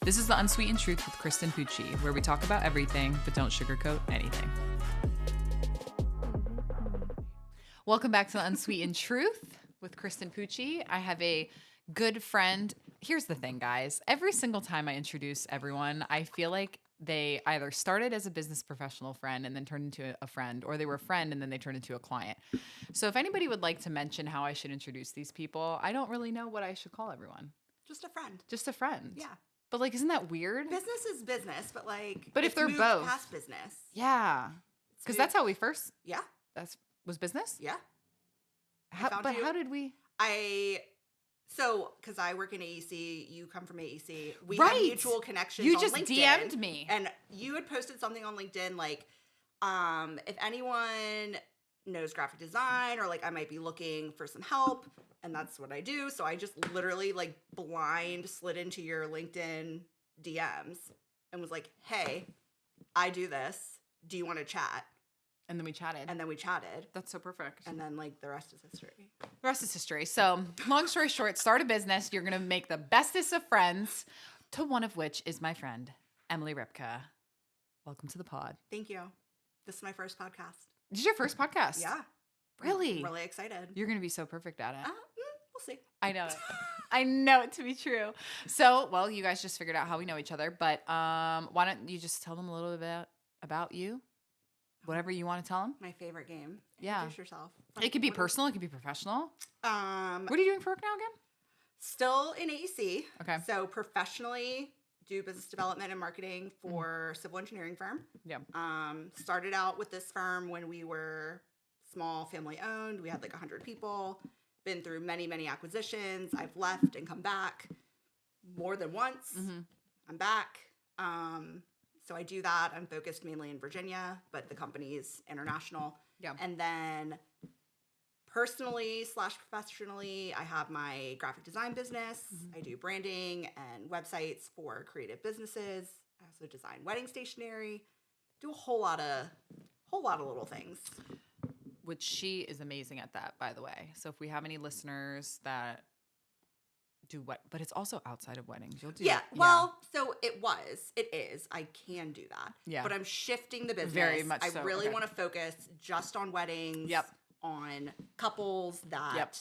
This is the Unsweetened Truth with Kristen Pucci, where we talk about everything but don't sugarcoat anything. Welcome back to the Unsweetened Truth with Kristen Pucci. I have a good friend. Here's the thing, guys. Every single time I introduce everyone, I feel like they either started as a business professional friend and then turned into a friend, or they were a friend and then they turned into a client. So if anybody would like to mention how I should introduce these people, I don't really know what I should call everyone. Just a friend. Just a friend. Yeah. But like, isn't that weird? Business is business, but like, but if they're both past business, yeah, because that's how we first. Yeah. Was business. Yeah. How did we? Because I work in AEC, you come from AEC. We right. have mutual connections. You on just LinkedIn, DM'd me, and you had posted something on LinkedIn like, if anyone knows graphic design or like I might be looking for some help. And that's what I do. So I just literally like blind slid into your LinkedIn DMs and was like, hey, I do this. Do you want to chat? And then we chatted. That's so perfect. And then like the rest is history. The rest is history. So long story short, start a business. You're going to make the bestest of friends, to one of which is my friend, Emily Ripka. Welcome to the pod. Thank you. This is my first podcast. This is your first podcast? Yeah. Really? I'm really excited. You're going to be so perfect at it. We'll see. I know it. I know it to be true. So, well, you guys just figured out how we know each other, but why don't you just tell them a little bit about you? Whatever you want to tell them. My favorite game. Yeah. Introduce yourself. It could be personal. It could be professional. What are you doing for work now again? Still in AEC. Okay. So professionally, do business development and marketing for civil engineering firm. Yeah. Started out with this firm when we were small, family owned. We had like 100 people. Been through many, many acquisitions. I've left and come back more than once. Mm-hmm. I'm back. So I do that. I'm focused mainly in Virginia, but the company is international. Yeah. And then personally / professionally, I have my graphic design business. Mm-hmm. I do branding and websites for creative businesses. I also design wedding stationery. Do a whole lot of little things. Which she is amazing at that, by the way. So if we have any listeners that do what, but it's also outside of weddings. You'll do so it is. I can do that. Yeah. But I'm shifting the business. Very much so. I really want to focus just on weddings. Yep. On couples that,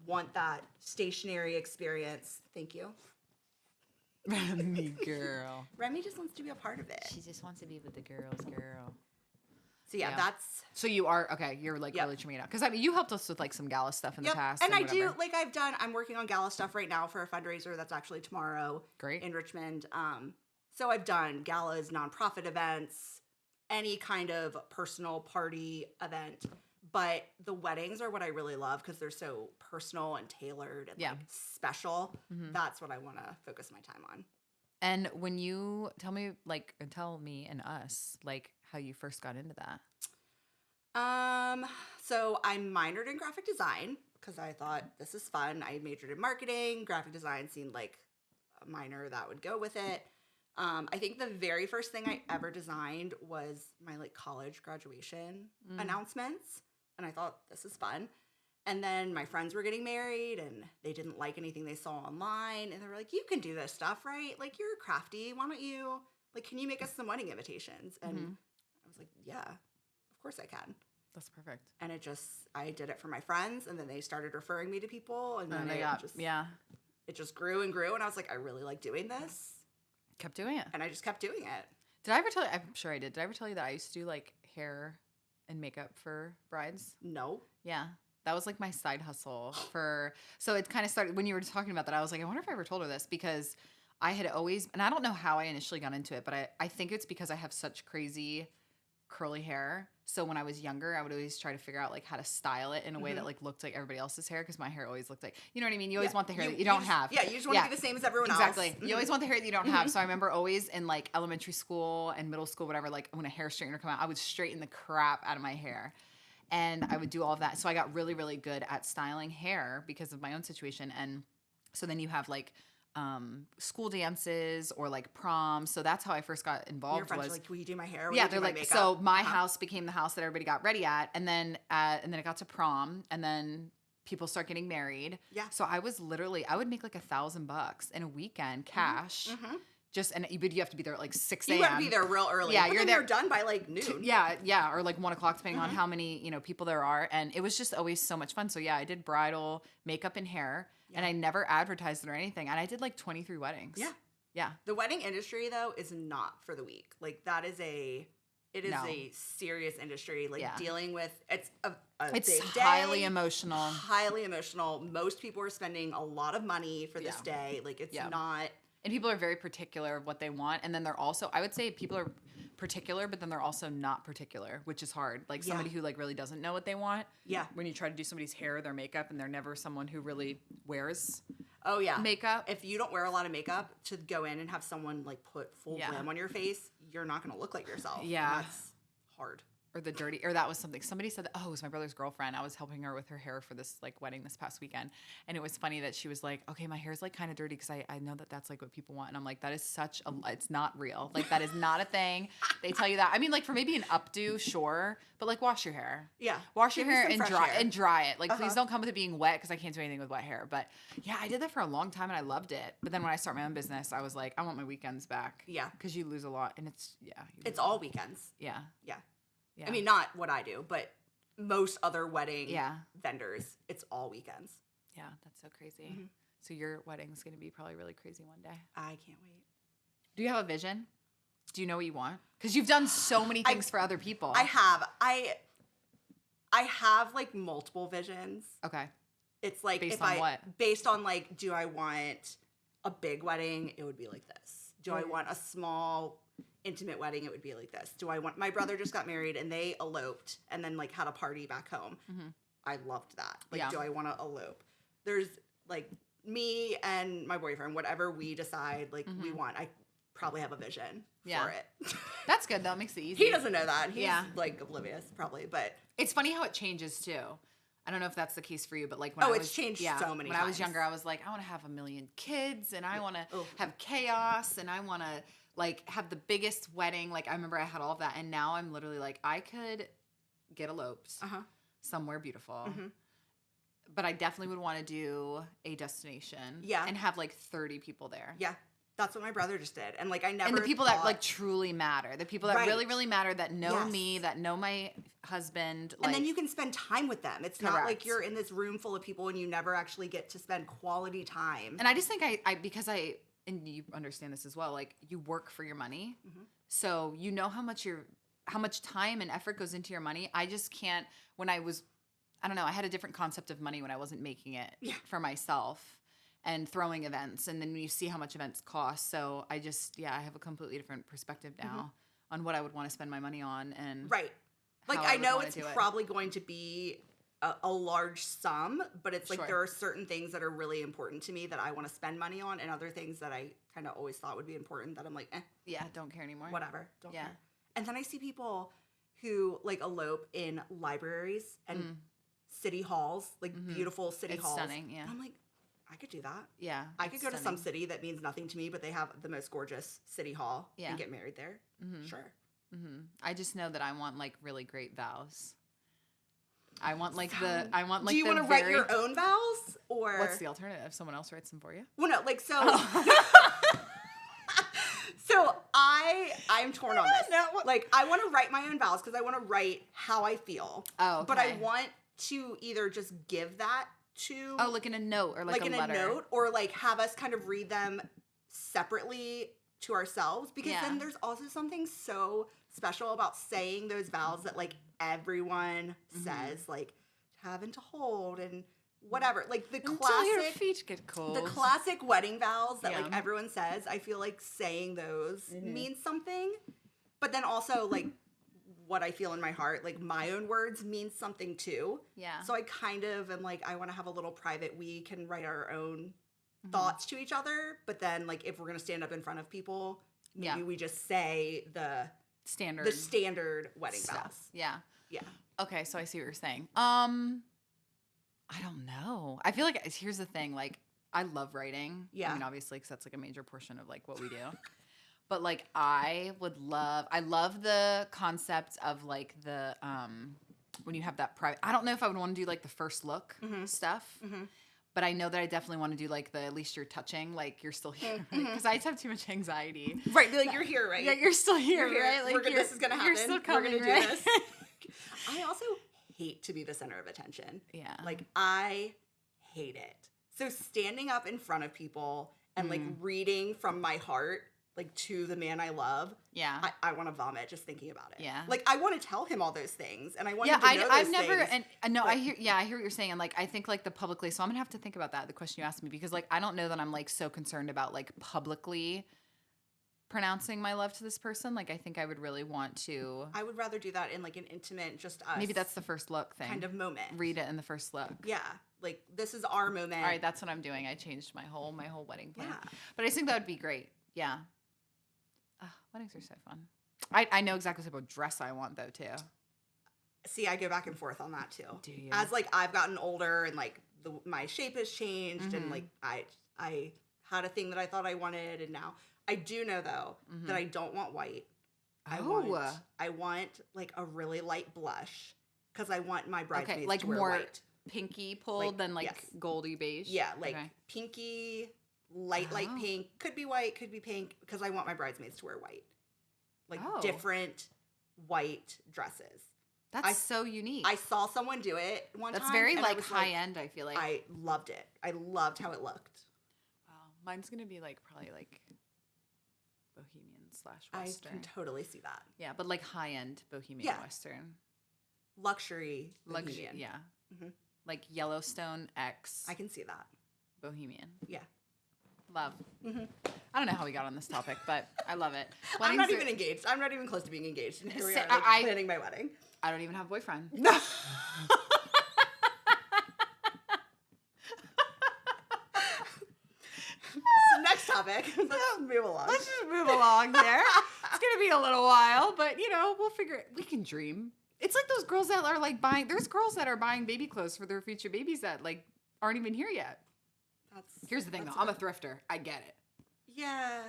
want that stationary experience. Thank you. Remy girl. Remy just wants to be a part of it. She just wants to be with the girls, girl. So that's. So you are okay. You're like really trimming it out because I mean you helped us with like some gala stuff in the past, and I do like I'm working on gala stuff right now for a fundraiser that's actually tomorrow. Great. In Richmond. So I've done galas, nonprofit events, any kind of personal party event, but the weddings are what I really love because they're so personal and tailored and like special. Mm-hmm. That's what I want to focus my time on. And when you tell me and us like how you first got into that. So I minored in graphic design because I thought this is fun. I majored in marketing. Graphic design seemed like a minor that would go with it. I think the very first thing I ever designed was my like college graduation announcements. And I thought this is fun. And then my friends were getting married and they didn't like anything they saw online. And they were like, you can do this stuff, right? Like you're crafty. Why don't you, like, can you make us some wedding invitations? And I was like, yeah, of course I can. That's perfect. And I did it for my friends, and then they started referring me to people, and then it just grew and grew, and I was like, I really like doing this. Kept doing it. And I just kept doing it. Did I ever tell you? I'm sure I did. Did I ever tell you that I used to do like hair and makeup for brides? No. Yeah. That was like my side hustle so it kind of started when you were talking about that. I was like, I wonder if I ever told her this because I had always, and I don't know how I initially got into it, but I think it's because I have such crazy curly hair. So when I was younger, I would always try to figure out like how to style it in a way that like looked like everybody else's hair because my hair always looked like, you know what I mean? You always want the hair that you don't have. Yeah, you just want to be the same as everyone else. Exactly. You always want the hair that you don't have. So I remember always in like elementary school and middle school, whatever, like when a hair straightener come out, I would straighten the crap out of my hair. And I would do all of that. So I got really, really good at styling hair because of my own situation. And so then you have like school dances or like prom. So that's how I first got involved. Your friends were like, will you do my hair? Yeah, they're like, so my house became the house that everybody got ready at. And then it got to prom. And then people start getting married. Yeah. So I would make like $1,000 in a weekend cash. Just, but you have to be there at like 6 a.m. You have to be there real early. Yeah, but you're then there. You're done by like noon. Yeah, or like 1 o'clock, depending on how many people there are. And it was just always so much fun. So yeah, I did bridal, makeup, and hair, and I never advertised it or anything. And I did like 23 weddings. Yeah. The wedding industry though is not for the weak. Like that is a serious industry. Like dealing with it's big highly day, emotional. Highly emotional. Most people are spending a lot of money for this day. Like it's not. And people are very particular of what they want. And then they're also, I would say people are particular, but then they're also not particular, which is hard. Like somebody who like really doesn't know what they want. Yeah. When you try to do somebody's hair or their makeup and they're never someone who really wears makeup. If you don't wear a lot of makeup to go in and have someone like put full glam on your face, you're not going to look like yourself. Yeah. And that's hard. Or the dirty, or that was something somebody said, it was my brother's girlfriend. I was helping her with her hair for this like wedding this past weekend. And it was funny that she was like, okay, my hair's like kind of dirty because I know that that's like what people want. And I'm like, that is it's not real. Like that is not a thing. They tell you that. I mean, like for maybe an updo, sure. But like wash your hair. Yeah. Wash your hair and dry it. Like please don't come with it being wet because I can't do anything with wet hair. But yeah, I did that for a long time and I loved it. But then when I start my own business, I was like, I want my weekends back. Yeah. Because you lose a lot. And it's all weekends. Yeah. Yeah. I mean, not what I do, but most other wedding vendors, it's all weekends. Yeah, that's so crazy. So your wedding's going to be probably really crazy one day. I can't wait. Do you have a vision? Do you know what you want? Because you've done so many things for other people. I have. I have like multiple visions. Okay. It's like based on like, do I want a big wedding? It would be like this. Do I want a small intimate wedding? It would be like this. Do I want, my brother just got married and they eloped and then like had a party back home. I loved that. Like, do I want to elope? There's like me and my boyfriend, whatever we decide like we want, I probably have a vision for it. That's good though. It makes it easy. He doesn't know that. He's like oblivious probably, but it's funny how it changes too. I don't know if that's the case for you, but like when it's changed so many times. When I was younger, I was like, I want to have 1 million kids and I want to have chaos and I want to like have the biggest wedding. Like I remember I had all of that. And now I'm literally like, I could get eloped somewhere beautiful. But I definitely would want to do a destination. And have like 30 people there. Yeah. That's what my brother just did. And like I never And the people that like truly matter. The people that really, really matter, that know me, that know my husband. Like, and then you can spend time with them. It's not like you're in this room full of people and you never actually get to spend quality time. And I just think because and you understand this as well, like you work for your money. So you know how much time and effort goes into your money. I just can't, I don't know, I had a different concept of money when I wasn't making it for myself and throwing events. And then you see how much events cost. So I just, I have a completely different perspective now on what I would want to spend my money on. And like, I know it's probably going to be a large sum, but it's like there are certain things that are really important to me that I want to spend money on, and other things that I kind of always thought would be important that I'm like, don't care anymore. Whatever, don't care. And then I see people who like elope in libraries and city halls, like beautiful city halls. Stunning, yeah. And I'm like, I could do that. Yeah, I could go to some city that means nothing to me, but they have the most gorgeous city hall and get married there. Sure. I just know that I want like really great vows. I want like Do you want to write your own vows, or what's the alternative? Someone else writes them for you? Well, no, like so. So I'm torn on this. Like I want to write my own vows because I want to write how I feel. Oh, okay. But I want to either just give that to like in a note or like a in letter. A note, or like have us kind of read them separately to ourselves, because then there's also something so special about saying those vows that like everyone says, like have and to hold and whatever, like the classic your feet get cold. The classic wedding vows that like everyone says. I feel like saying those means something, but then also like what I feel in my heart, like my own words means something too. Yeah. So I kind of am like, I want to have a little private, we can write our own thoughts to each other, but then like if we're gonna stand up in front of people, maybe we just say the standard wedding vows. Yeah. Okay, so I see what you're saying. I don't know. I feel like here's the thing. Like I love writing. I mean, obviously, because that's like a major portion of like what we do. But like I love the concept of like the when you have that private, I don't know if I would want to do like the first look stuff, but I know that I definitely want to do like the, at least you're touching, like you're still here. Because I just have too much anxiety. Right. Be like, you're here, right? Yeah, you're still here, You're here. right? Like This is going to happen. You're still coming, We're going to do right? this. I also hate to be the center of attention. Yeah. Like, I hate it. So standing up in front of people and like reading from my heart, like to the man I love. Yeah. I want to vomit just thinking about it. Yeah. Like, I want to tell him all those things and I want him to know those I've never, things. and no, I hear what you're saying. And like, I think like the publicly, so I'm gonna have to think about that, the question you asked me, because like, I don't know that I'm like so concerned about like publicly pronouncing my love to this person. Like, I think I would really want to. I would rather do that in like an intimate, just us. Maybe that's the first look thing. kind of moment. Read it in the first look. Yeah. Like, this is our moment. All right, that's what I'm doing. I changed my whole wedding plan. Yeah. But I think that would be great. Yeah. Weddings are so fun. I know exactly what type of dress I want though too. See, I go back and forth on that too. Do you? As like I've gotten older and like my shape has changed and like I had a thing that I thought I wanted and now I do know though that I don't want white. I want like a really light blush because I want my bridesmaids like to wear more white. pinky pulled than like yes. goldy beige. Yeah, like Okay. pinky, light pink, could be white, could be pink because I want my bridesmaids to wear white. Like different white dresses. That's so unique. I saw someone do it one time. That's very and like high end, I feel like. I loved it. I loved how it looked. Wow. Mine's going to be like probably like bohemian / I Western. can totally see that. Yeah, but like high end bohemian Western. Luxury bohemian. Yeah. Like Yellowstone X. I can see that. Bohemian. Yeah. Love. I don't know how we got on this topic, but I love it. I'm not even engaged. I'm not even close to being engaged. And here we are planning my wedding. I don't even have a boyfriend. No. So next topic. Let's move along. Let's just move along there. It's going to be a little while, but you know, we'll figure it. We can dream. It's like those girls that are like buying, there's girls that are buying baby clothes for their future babies that like aren't even here yet. Here's the thing though, I'm a thrifter. I get it. Yeah.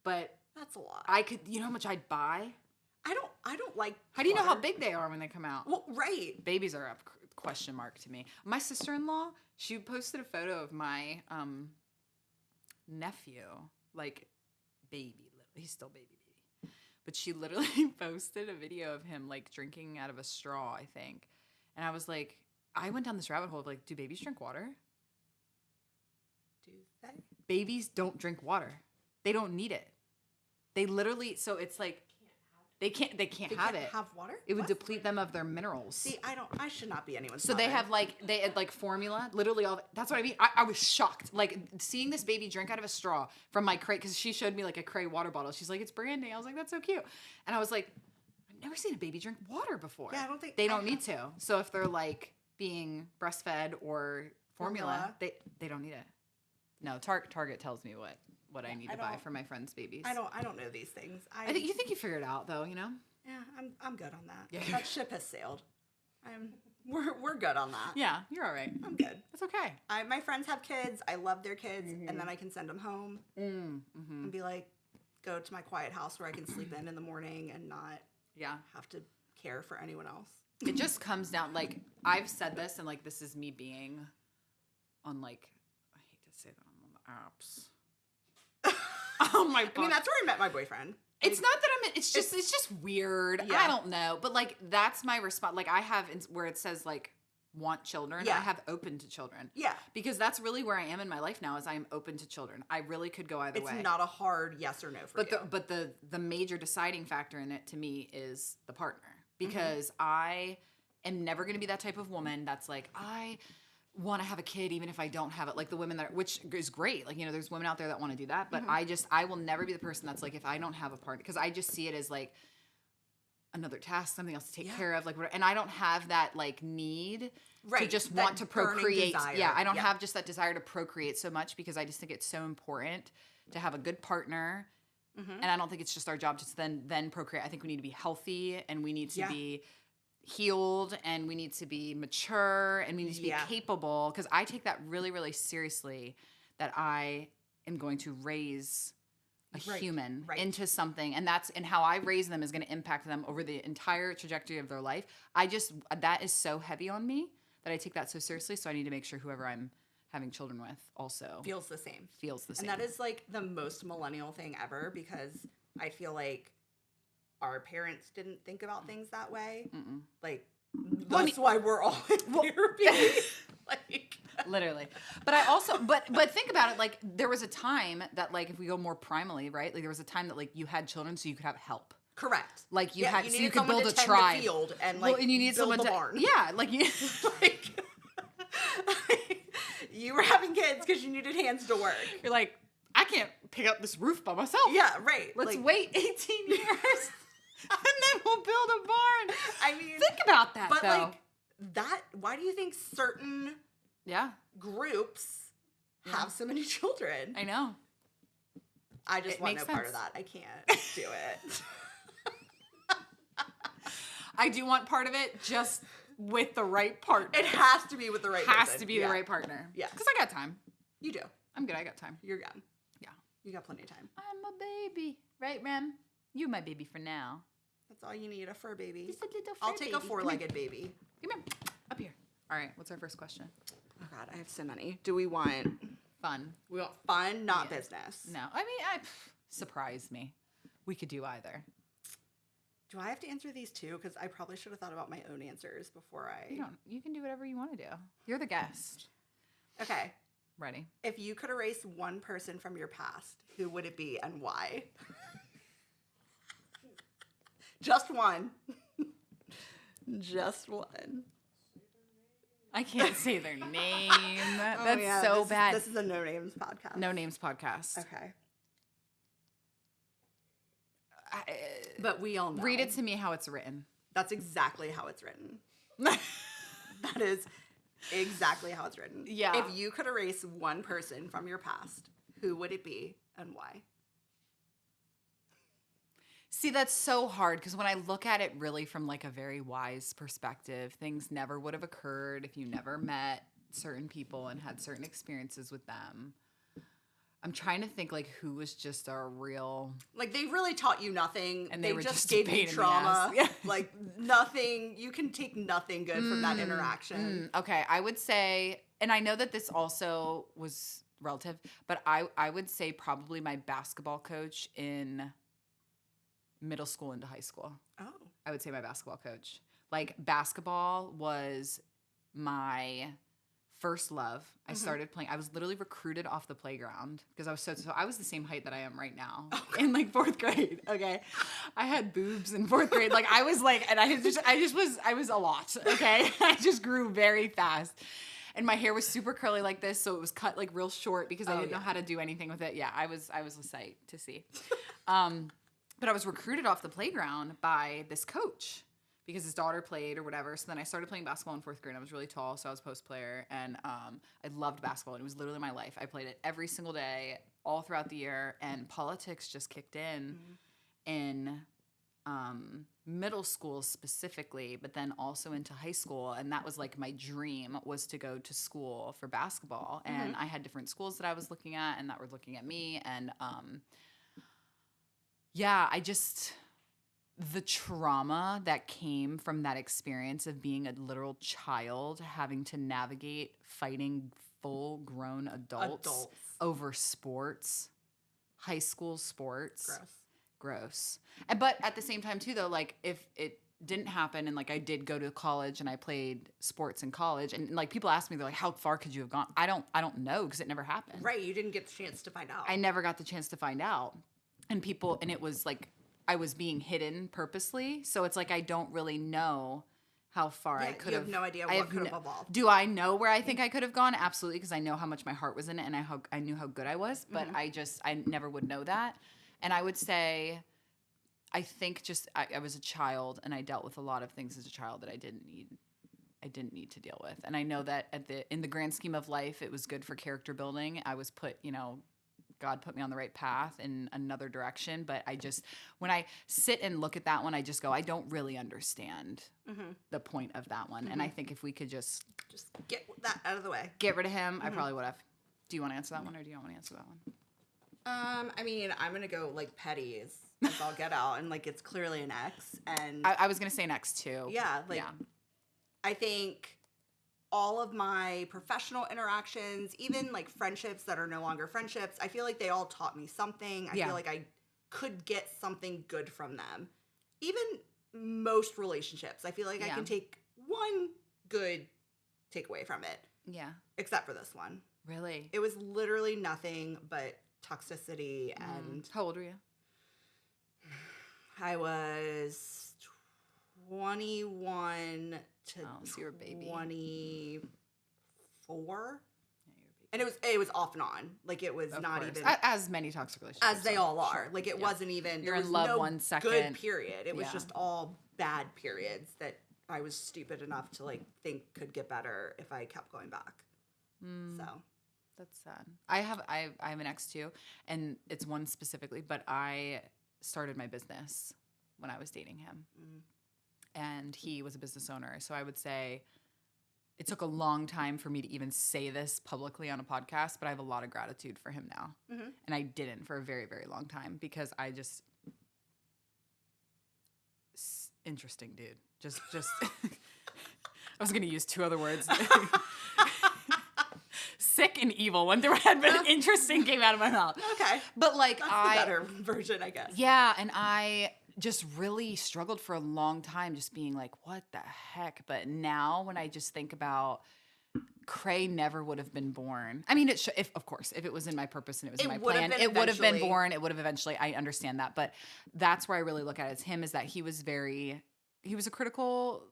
But that's a lot. you know how much I'd buy? I don't like How do you know how big they are when they come out? Well, right. Babies are a question mark to me. My sister-in-law, she posted a photo of my nephew, like baby. He's still baby. But she literally posted a video of him like drinking out of a straw, I think. And I was like, I went down this rabbit hole of like, do babies drink water? Do they? Babies don't drink water. They don't need it. They literally, so it's like, they can't have it. Have water? It would deplete them of their minerals. See, I should not be anyone's So mother. they had like formula, literally all. That's what I mean. I was shocked, like seeing this baby drink out of a straw from my crate because she showed me like a Cray water bottle. She's like, it's brandy. I was like, that's so cute. And I was like, I've never seen a baby drink water before. Yeah, I don't think they don't need to. So if they're like being breastfed or formula. they don't need it. No, Target tells me what I need to buy for my friends' babies. I don't know these things. I think you figure it out though, you know? Yeah, I'm good on that. Yeah. That ship has sailed. We're good on that. Yeah, you're all right. I'm good. It's okay. My friends have kids. I love their kids, and then I can send them home and be like, go to my quiet house where I can sleep in the morning and not have to care for anyone else. It just comes down, like, I've said this, and like this is me being on like, I hate to say that, I'm on the apps. Oh my god. I mean, that's where I met my boyfriend. It's not that it's just weird. Yeah. I don't know. But like, that's my response. Like I have where it says like want children. Yeah. I have open to children. Yeah. Because that's really where I am in my life now is I am open to children. I really could go either way. It's not a hard yes or no for you. But the major deciding factor in it to me is the partner. Because I am never going to be that type of woman that's like, I want to have a kid even if I don't have it. Like the women which is great. Like, you know, there's women out there that want to do that. But I will never be the person that's like, if I don't have a partner, because I just see it as like another task, something else to take care of. Like, and I don't have that like need to just want to procreate. Desire. Yeah, I don't have just that desire to procreate so much because I just think it's so important to have a good partner. And I don't think it's just our job to then procreate. I think we need to be healthy and we need to be healed and we need to be mature and we need to be capable, because I take that really, really seriously, that I am going to raise human into something, and how I raise them is going to impact them over the entire trajectory of their life. That is so heavy on me that I take that so seriously. So I need to make sure whoever I'm having children with also feels the same. And that is like the most millennial thing ever, because I feel like our parents didn't think about things that way. Mm-mm. Like, that's why we're all in therapy. Like, literally. But I also, but think about it. Like, there was a time that, like, if we go more primally, right? Like, there was a time that, like, you had children so you could have help. Correct. Like, you needed so you could build a tribe. The field and, like, and you need build someone the to barn. Yeah, like you. Like, you were having kids because you needed hands to work. You're like, I can't pick up this roof by myself. Yeah, right. Let's wait 18 years. And then we'll build a barn. I mean, think about that, but though. Like why do you think certain groups have so many children? I know. I just want no part of that. I can't do it. I do want part of it, just with the right partner. It has to be with the right person. Has to be the right partner. Yeah. Because I got time. You do. I'm good. I got time. You're young. Yeah. You got plenty of time. I'm a baby. Right, Rem? You my baby for now. That's all you need, a fur baby. Just a little fur I'll take baby. a four-legged baby. Come here. Up here. All right. What's our first question? Oh, God. I have so many. Do we want... Fun. We want fun, not business. No. I mean, surprise me. We could do either. Do I have to answer these too? Because I probably should have thought about my own answers before I... You can do whatever you want to do. You're the guest. Okay. Ready. If you could erase one person from your past, who would it be and why? Just one. Just one. I can't say their name. That's so bad. This is a No Names podcast. No Names podcast. Okay. But we all know. Read it to me how it's written. That's exactly how it's written. That is exactly how it's written. Yeah. If you could erase one person from your past, who would it be and why? See, that's so hard because when I look at it really from like a very wise perspective, things never would have occurred if you never met certain people and had certain experiences with them. I'm trying to think like who was just a real... Like they really taught you nothing. And they were just gave you trauma. Yeah. Like nothing. You can take nothing good from that interaction. Okay, I would say, and I know that this also was relative, but I would say probably my basketball coach in middle school into high school. Oh. I would say my basketball coach. Like basketball was my first love. I started playing. I was literally recruited off the playground because I was so I was the same height that I am right now in like 4th grade. Okay. I had boobs in 4th grade. Like I was like, and I was a lot. Okay. I just grew very fast. And my hair was super curly like this. So it was cut like real short because I didn't know how to do anything with it. Yeah. I was a sight to see. But I was recruited off the playground by this coach because his daughter played or whatever. So then I started playing basketball in 4th grade. I was really tall, so I was post player. And I loved basketball. And it was literally my life. I played it every single day, all throughout the year. And politics just kicked in middle school specifically, but then also into high school. And that was like my dream was to go to school for basketball. And I had different schools that I was looking at and that were looking at me. And the trauma that came from that experience of being a literal child, having to navigate fighting full-grown adults over sports, high school sports. Gross. But at the same time, too, though, like, if it didn't happen and, like, I did go to college and I played sports in college, and, like, people ask me, they're like, how far could you have gone? I don't know because it never happened. Right. You didn't get the chance to find out. I never got the chance to find out. And it was, like, I was being hidden purposely. So it's like I don't really know how far I could have. You have no idea what could have evolved. Do I know where I think I could have gone? Absolutely, because I know how much my heart was in it and I knew how good I was. But I never would know that. And I would say, I think I was a child and I dealt with a lot of things as a child that I didn't need to deal with. And I know that in the grand scheme of life, it was good for character building. I was put, God put me on the right path in another direction. But when I sit and look at that one, I just go, I don't really understand the point of that one. And I think if we could just get that out of the way. Get rid of him, I probably would have. Do you want to answer that one or do you want me to answer that one? I mean, I'm gonna go like petty as I'll get out, and like it's clearly an X. And I was gonna say an X too. yeah, like I think all of my professional interactions, even like friendships that are no longer friendships, I feel like they all taught me something. I feel like I could get something good from them. Even most relationships, I feel like I can take one good takeaway from it. Yeah. Except for this one. Really? It was literally nothing but toxicity and... How old were you? I was 21 to so you were a baby. 24. Yeah, you were a baby. And it was off and on. Like it was not even... As many toxic relationships. As they all are. Sure. Like it wasn't even... You're there was in love no 1 second. good period. It was just all bad periods that I was stupid enough to like think could get better if I kept going back. So... That's sad. I have an ex too, and it's one specifically, but I started my business when I was dating him. And he was a business owner. So I would say it took a long time for me to even say this publicly on a podcast, but I have a lot of gratitude for him now. And I didn't for a very, very long time because I just interesting dude. Just I was going to use 2 other words. Sick and evil went through my head, but interesting came out of my mouth. Okay. But like that's the better version, I guess. Yeah, and I just really struggled for a long time just being like, what the heck? But now when I just think about Cray never would have been born. I mean, if it was in my purpose and it was in my plan, it would have been born. It would have eventually, I understand that. But that's where I really look at it as him, is that he was a critical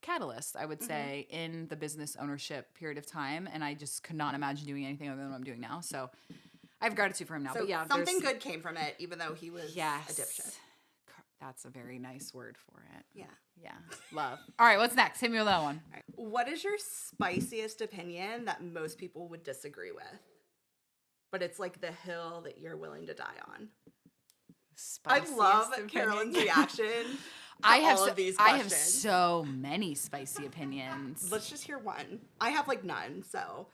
catalyst, I would say, in the business ownership period of time. And I just could not imagine doing anything other than what I'm doing now. So I have gratitude for him now. So but yeah, something good came from it, even though he was a dipshit. That's a very nice word for it. Yeah. Yeah. Love. All right, what's next? Hit me with that one. Right. What is your spiciest opinion that most people would disagree with? But it's like the hill that you're willing to die on. Spiciest I love opinion. Carolyn's reaction. I have all of these questions. I have so many spicy opinions. Let's just hear one. I have like none, so.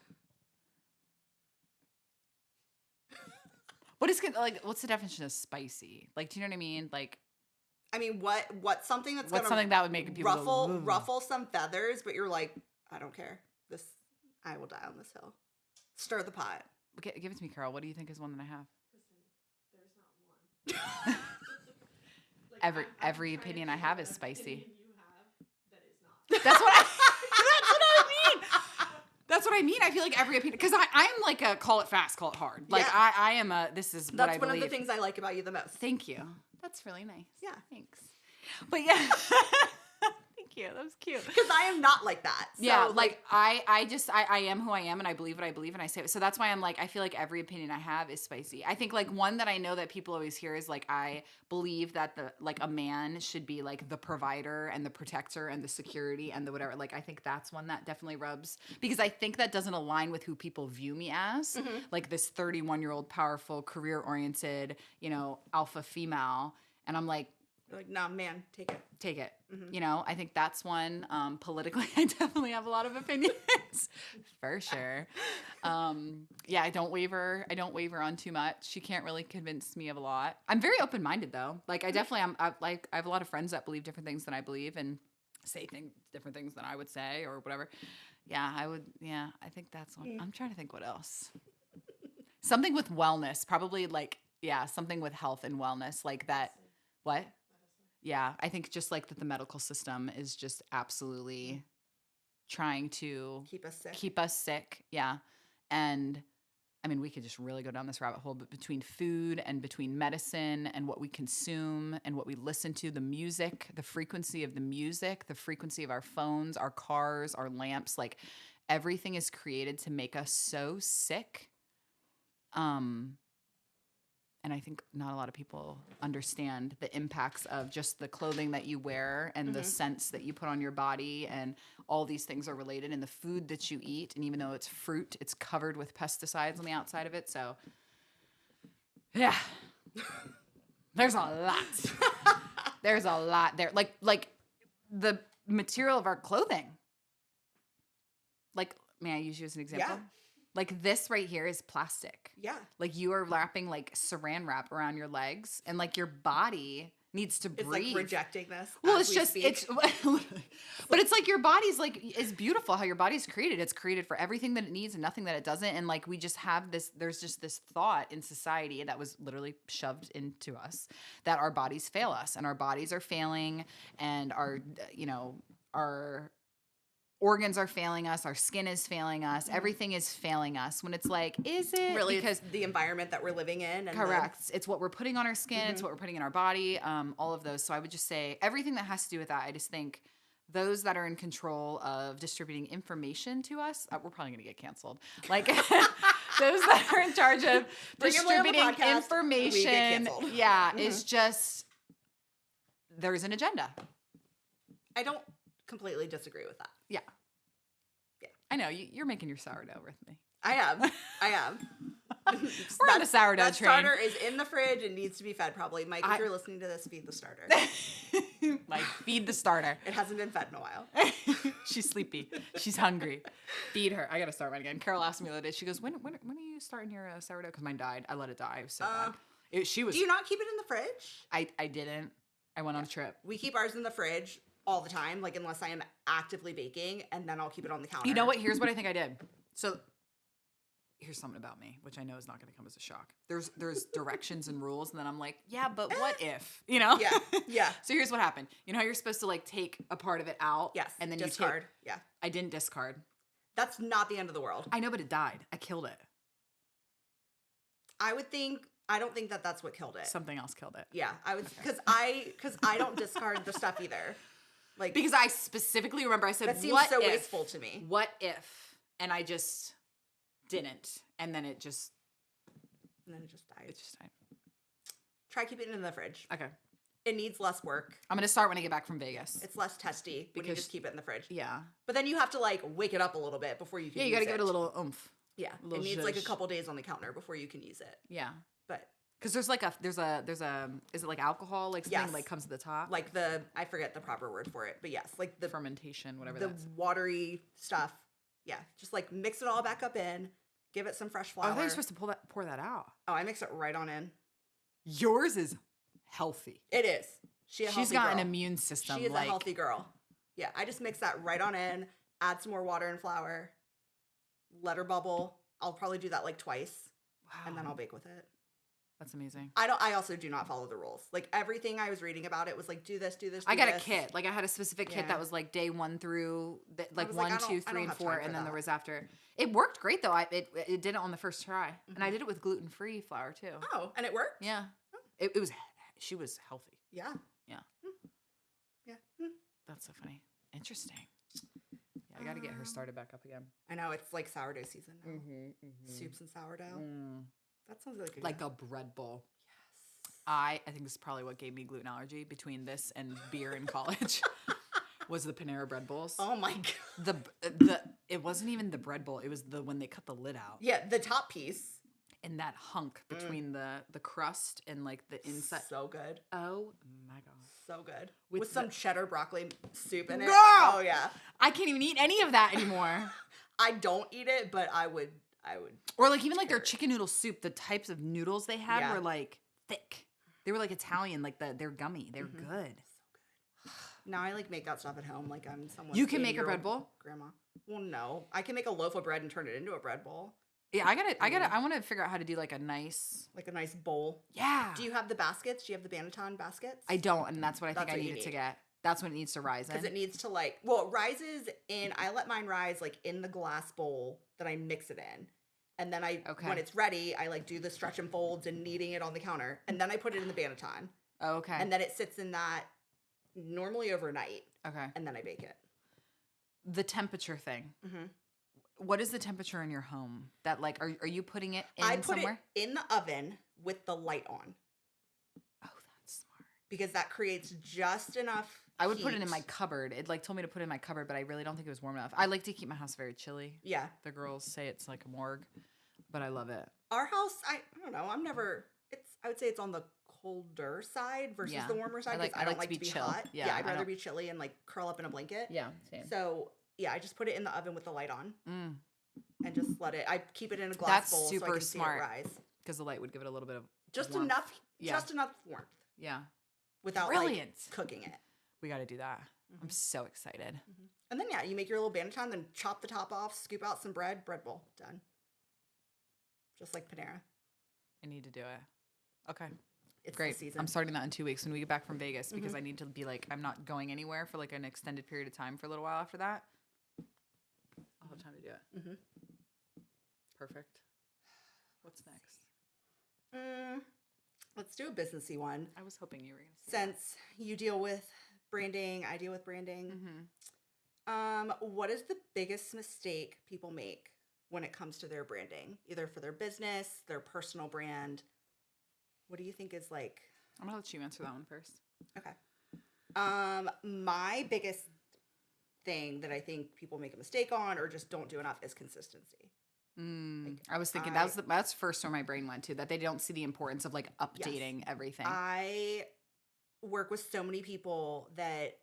What's the definition of spicy? Like, do you know what I mean? Like, I mean, what's something that's what's something that would make people ruffle some feathers, but you're like, I don't care. I will die on this hill. Stir the pot. Okay, give it to me, Carol. What do you think is one that I have? Kristen, there's not one. Every opinion I have is spicy. You have that is not. That's what I mean. That's what I mean. I feel like every opinion, because I'm like a call it fast, call it hard. Like I am this is what I believe. That's one of the things I like about you the most. Thank you. That's really nice. Yeah. Thanks. But yeah. Thank you. That was cute. Because I am not like that. So yeah, like I am who I am, and I believe what I believe, and I say it. So that's why I'm like, I feel like every opinion I have is spicy. I think like one that I know that people always hear is like, I believe that a man should be like the provider and the protector and the security and the whatever. Like, I think that's one that definitely rubs, because I think that doesn't align with who people view me as, like this 31-year-old powerful, career-oriented, alpha female. And I'm like, you're like, nah, man, take it. Take it. I think that's one. Politically, I definitely have a lot of opinions, for sure. I don't waver. I don't waver on too much. She can't really convince me of a lot. I'm very open-minded though. Like I definitely am. I have a lot of friends that believe different things than I believe and say different things than I would say or whatever. Yeah, I would. Yeah, I think that's one. I'm trying to think what else. Something with wellness, probably something with health and wellness, like that. What? Yeah, I think just like that the medical system is just absolutely trying to keep us sick. Yeah. And I mean, we could just really go down this rabbit hole, but between food and between medicine and what we consume and what we listen to, the music, the frequency of the music, the frequency of our phones, our cars, our lamps, like everything is created to make us so sick. And I think not a lot of people understand the impacts of just the clothing that you wear and the scents that you put on your body, and all these things are related, and the food that you eat. And even though it's fruit, it's covered with pesticides on the outside of it. So yeah, there's a lot. There's a lot there. Like the material of our clothing. Like, may I use you as an example? Yeah. Like this right here is plastic. Yeah. Like you are wrapping like saran wrap around your legs, and like your body needs to It's breathe. like rejecting this. Well, as it's we just speak. it's but it's like your body's like is beautiful how your body's created. It's created for everything that it needs and nothing that it doesn't. And like we just have this, there's just this thought in society that was literally shoved into us that our bodies fail us, and our bodies are failing, and our our organs are failing us, our skin is failing us, everything is failing us, when it's like, is it really because it's the environment that we're living in. And correct. It's what we're putting on our skin. It's what we're putting in our body. All of those. So I would just say everything that has to do with that. I just think those that are in control of distributing information to us, we're probably going to get canceled. Like those that are in charge of Bring Emily on the distributing podcast, we get information. canceled. Yeah, it's just there's an agenda. I don't completely disagree with that. Yeah. I know you're making your sourdough with me. I am. We're on the sourdough that train. starter is in the fridge and needs to be fed probably. Mike, if you're listening to this, feed the starter. Like feed the starter. It hasn't been fed in a while. She's sleepy. She's hungry. Feed her. I gotta start mine again. Carol asked me the other day. She goes, "When are you starting your sourdough?" Because mine died. I let it die. It was so bad. She was. Do you not keep it in the fridge? I didn't. I went on a trip. We keep ours in the fridge all the time, like unless I am actively baking, and then I'll keep it on the counter. You know what? Here's what I think I did. So here's something about me, which I know is not going to come as a shock. There's directions and rules, and then I'm like, yeah, but what if? You know? Yeah. So here's what happened. You know how you're supposed to like take a part of it out? Yes. And then discard. Yeah. I didn't discard. That's not the end of the world. I know, but it died. I killed it. I don't think that that's what killed it. Something else killed it. Yeah, I would because I don't discard the stuff either. Like Because I specifically remember I said, that seems what so if? wasteful to me. What if? And I just didn't. And then it just died. It just died. Try keeping it in the fridge. Okay. It needs less work. I'm going to start when I get back from Vegas. It's less testy when you Because- just keep it in the fridge. Yeah. But then you have to like wake it up a little bit before you can Yeah, you use got to give it a little oomph. Yeah. a little It needs like a zhuzh. couple days on the counter before you can use it. Yeah. But Because there's like there's a is it like alcohol, like something Yes. like comes to the top? like I forget the proper word for it, but yes, like the fermentation, whatever the that's. watery stuff. Yeah, just like mix it all back up in, give it some fresh Oh, flour. I thought you were supposed to pour that out. Oh, I mix it right on in. Yours is healthy. It is. She's got an immune system. She is like, a healthy girl. Yeah, I just mix that right on in, add some more water and flour, let her bubble. I'll probably do that like twice, wow, and then I'll bake with it. that's amazing. I also do not follow the rules. Like everything I was reading about it was like do this, do this. Do I got this. a kit. Like I had a specific kit Yeah. that was like day 1 through like was like, 1, I don't- 2, I 3, don't and have 4, time for and then that. there was after. It worked great though. It did it on the first try, and I did it with gluten-free flour too. Oh, and it worked. Yeah, it was. She was healthy. Yeah. Yeah. Yeah. That's so funny. Interesting. Yeah, I got to get her started back up again. I know it's like sourdough season now. Mm-hmm. Soups and sourdough. Mm. That sounds like a Like good. a bread bowl. Yes. I think this is probably what gave me gluten allergy between this and beer in college. Was the Panera bread bowls. Oh my god. The it wasn't even the bread bowl. It was when they cut the lid out. Yeah, the top piece. And that hunk between the crust and like the inside. So good. Oh my god. So good. With With some the- cheddar broccoli soup in it. Girl! Oh yeah. I can't even eat any of that anymore. I don't eat it, but I would. Or like even like their chicken noodle soup, the types of noodles they had Yeah. were like thick. They were like Italian, like they're gummy. They're good. Now I like make that stuff at home. Like I'm someone. You can make a bread bowl? Grandma. Well, no. I can make a loaf of bread and turn it into a bread bowl. Yeah, I want to figure out how to do like a nice. Like a nice bowl. Yeah. Do you have the baskets? Do you have the Banneton baskets? I don't, and that's what I think That's I what you needed to need. get. That's when it needs to rise in. Because it needs to like, well, it rises in, I let mine rise like in the glass bowl that I mix it in. And then when it's ready, I like do the stretch and folds and kneading it on the counter. And then I put it in the Banneton. Oh, okay. And then it sits in that normally overnight. Okay. And then I bake it. The temperature thing. Mm-hmm. What is the temperature in your home? That like, are you putting it in I put somewhere? it in the oven with the light on. Oh, that's smart. Because that creates just enough I would put it in heat. my cupboard. It like told me to put it in my cupboard, but I really don't think it was warm enough. I like to keep my house very chilly. Yeah. The girls say it's like a morgue, but I love it. Our house, I don't know. I would say it's on the colder side versus Yeah. the warmer side. I like- because I don't to like be to be chill. hot. Yeah, I'd I rather don't- be chilly and like curl up in a blanket. Yeah, same. So yeah, I just put it in the oven with the light on. and just let it. I keep it in a glass That's bowl so I super can smart. see it rise. Because the light would give it a little bit of Just warmth. enough, Yeah. just enough warmth Yeah. without Brilliant. like cooking it. We got to do that. I'm so excited. And then yeah, you make your little banneton, then chop the top off, scoop out some bread bowl, done. Just like Panera. I need to do it. Okay. It's Great. the season. I'm starting that in 2 weeks when we get back from Vegas because I need to be like, I'm not going anywhere for like an extended period of time for a little while after that. I'll have time to do it. Mhm. Perfect. What's next? Let's do a businessy one. I was hoping you were going to say Since you deal with branding, I deal with branding. Mm-hmm. What is the biggest mistake people make when it comes to their branding, either for their business, their personal brand? What do you think is like? I'm going to let you answer that one first. Okay. My biggest thing that I think people make a mistake on or just don't do enough is consistency. I was thinking that's first where my brain went to, that they don't see the importance of like updating everything. I work with so many people that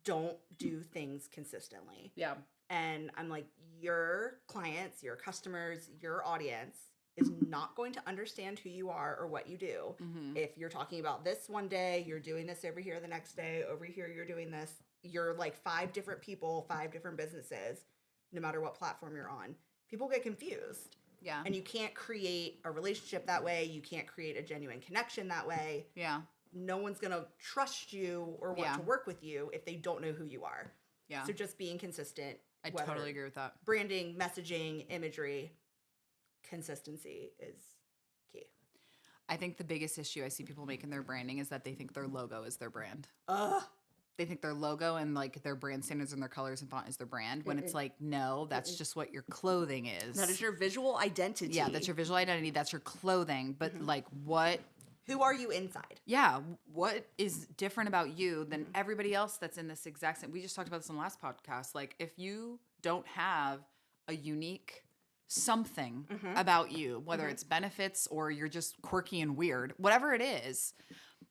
don't do things consistently. Yeah. And I'm like, your clients, your customers, your audience is not going to understand who you are or what you do. Mm-hmm. If you're talking about this one day, you're doing this over here the next day, over here you're doing this. You're like 5 different people, 5 different businesses, no matter what platform you're on. People get confused. Yeah. And you can't create a relationship that way. You can't create a genuine connection that way. Yeah. No one's going to trust you or want to work with you if they don't know who you are. Yeah. So just being consistent. I totally agree with that. Branding, messaging, imagery, consistency is key. I think the biggest issue I see people make in their branding is that they think their logo is their brand. Ugh. They think their logo and like their brand standards and their colors and font is their brand, when it's like, no, that's just what your clothing is. That is your visual identity. Yeah, that's your visual identity. That's your clothing. But like what... Who are you inside? Yeah. What is different about you than everybody else that's in this exact same... We just talked about this on the last podcast. Like if you don't have a unique something about you, whether it's benefits or you're just quirky and weird, whatever it is...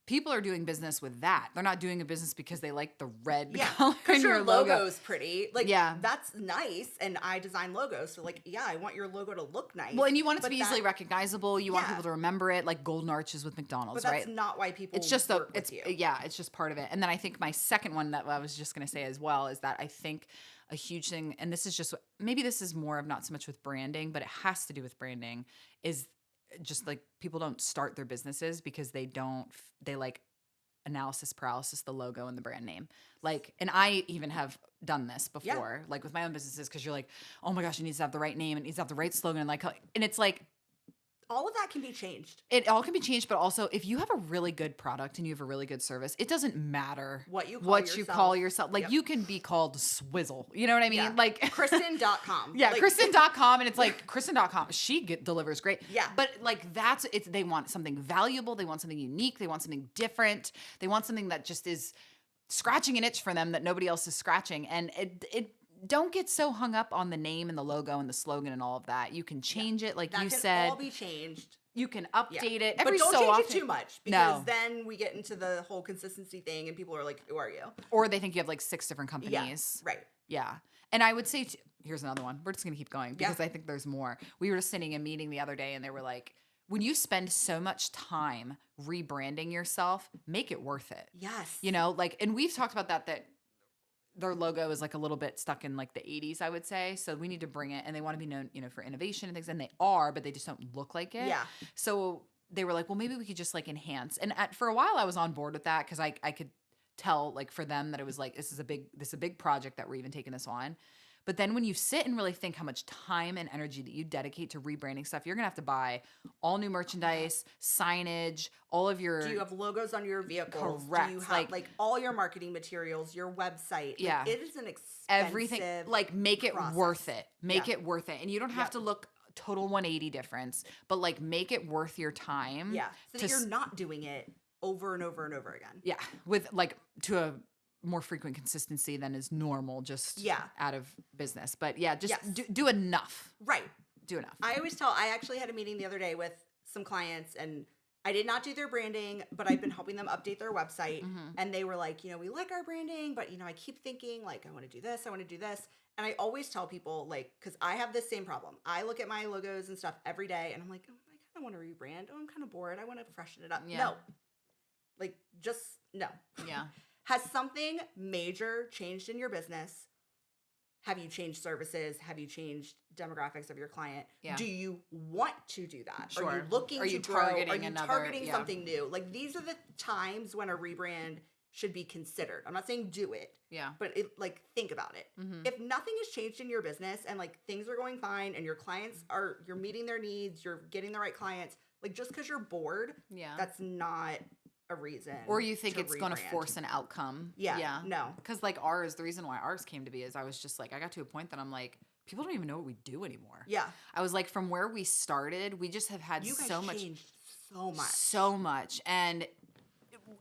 People are doing business with that. They're not doing a business because they like the red color in your your logo. logo's pretty. Like, that's nice. And I design logos. So, like, yeah, I want your logo to look nice. Well, and you want it to be easily recognizable. You want people to remember it, like golden arches with McDonald's, but right? that's not why people It's just work with you. Yeah, it's just part of it. And then I think my second one that I was just going to say as well is that I think a huge thing, and this is just, maybe this is more of not so much with branding, but it has to do with branding, is just like people don't start their businesses because they like analysis paralysis, the logo and the brand name. Like, and I even have done this before, like with my own businesses, because you're like, oh my gosh, it needs to have the right name, it needs to have the right slogan, and it's like, all of that can be changed. It all can be changed, but also if you have a really good product and you have a really good service, it doesn't matter what you call yourself. Like you can be called Swizzle. You know what I mean? Yeah. Like Kristen.com. Yeah, like, Kristen.com. And it's like Kristen.com. She delivers great. Yeah. But like they want something valuable. They want something unique. They want something different. They want something that just is scratching an itch for them that nobody else is scratching. And it don't get so hung up on the name and the logo and the slogan and all of that. You can change it, like you said. That can all be changed. You can update it but don't so change often. it too much, because then we get into the whole consistency thing and people are like, who are you? Or they think you have like 6 different companies. Yeah, right. Yeah. And I would say, here's another one. We're just going to keep going because I think there's more. We were just sitting in a meeting the other day and they were like, when you spend so much time rebranding yourself, make it worth it. Yes. You know, like, and we've talked about that their logo is like a little bit stuck in like the 80s, I would say. So we need to bring it, and they want to be known, you know, for innovation and things, and they are, but they just don't look like it. Yeah. So they were like, well, maybe we could just like enhance. And for a while I was on board with that because I could tell like for them that it was like, this is a big project that we're even taking this on. But then when you sit and really think how much time and energy that you dedicate to rebranding stuff, you're going to have to buy all new merchandise, signage, all of your... Do you have logos on your vehicles? Correct. Do you have like all your marketing materials, your website? Yeah. Like, it is an expensive everything. Like make it process. Worth it. Make it worth it. And you don't have to look total 180 difference, but like make it worth your time. Yeah. So that you're not doing it over and over and over again. Yeah. With like to a more frequent consistency than is normal, just out of business. But yeah, just do enough. Right. Do enough. I actually had a meeting the other day with some clients, and I did not do their branding, but I've been helping them update their website. Mhm. And they were like, we like our branding, but, I keep thinking, like, I want to do this, I want to do this. And I always tell people, like, because I have this same problem. I look at my logos and stuff every day, and I'm like, oh, I kind of want to rebrand. Oh, I'm kind of bored. I want to freshen it up. Yeah. No. Like, just no. Yeah. Has something major changed in your business? Have you changed services? Have you changed demographics of your client? Yeah. Do you want to do that? Sure. Are you looking Are you to grow? targeting Are you another- targeting yeah. something new? Like, these are the times when a rebrand should be considered. I'm not saying do it, Yeah. but think about it. Mhm. If nothing has changed in your business and like things are going fine and your clients you're meeting their needs, you're getting the right clients, like just because you're bored, Yeah. that's not a reason. Or you think to it's going to rebrand. force an outcome. Yeah. No. Because the reason why ours came to be is I was just like, I got to a point that I'm like, people don't even know what we do anymore. Yeah. I was like, from where we started, we just have had You guys so much. changed so much. So much. And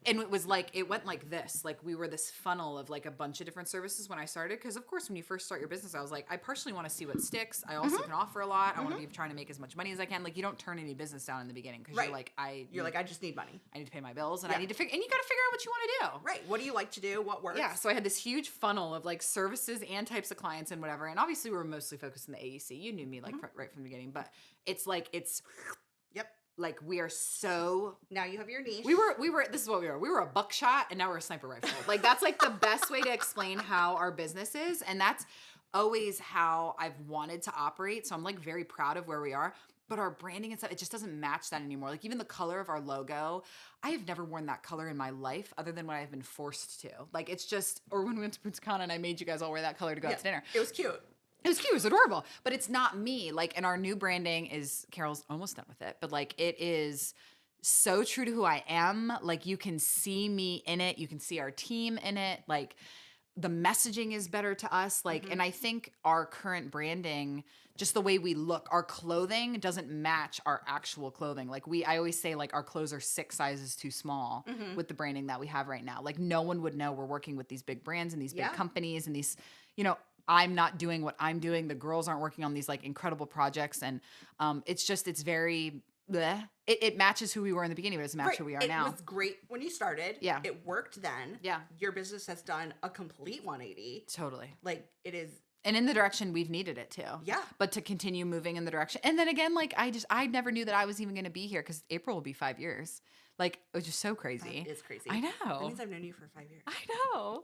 it was like, it went like this. Like we were this funnel of like a bunch of different services when I started. Because of course, when you first start your business, I was like, I personally want to see what sticks. I also can offer a lot. I want to be trying to make as much money as I can. Like you don't turn any business down in the beginning because Right. you're like, I just need money. I need to pay my bills and Yeah. I need to figure, and you got to figure out what you want to do. Right. What do you like to do? What works? Yeah, so I had this huge funnel of like services and types of clients and whatever. And obviously we were mostly focused in the AEC. You knew me like right from the beginning, but it's Yep. like we are so Now you have your niche. we were this is what we were. We were a buckshot and now we're a sniper rifle. Like that's like the best way to explain how our business is. And that's always how I've wanted to operate. So I'm like very proud of where we are. But our branding and stuff, it just doesn't match that anymore. Like even the color of our logo, I have never worn that color in my life other than when I've been forced to. Like it's just, or when we went to Punta Cana and I made you guys all wear that color to go out to dinner. It was cute. It was cute. It was adorable. But it's not me. Like, and our new branding is, Carol's almost done with it, but like it is so true to who I am. Like you can see me in it. You can see our team in it. Like the messaging is better to us. Like, and I think our current branding, just the way we look, our clothing doesn't match our actual clothing. Like I always say like our clothes are 6 sizes too small with the branding that we have right now. Like no one would know we're working with these big brands and these big companies and these, I'm not doing what I'm doing. The girls aren't working on these like incredible projects. And it's very, bleh. It matches who we were in the beginning, but it doesn't match who we are now. It was great when you started. Yeah. It worked then. Yeah. Your business has done a complete 180. Totally. Like it is. And in the direction we've needed it to. Yeah. But to continue moving in the direction. And then again, like I never knew that I was even going to be here because April will be 5 years. Like it was just so crazy. That is crazy. I know. That means I've known you for 5 years. I know.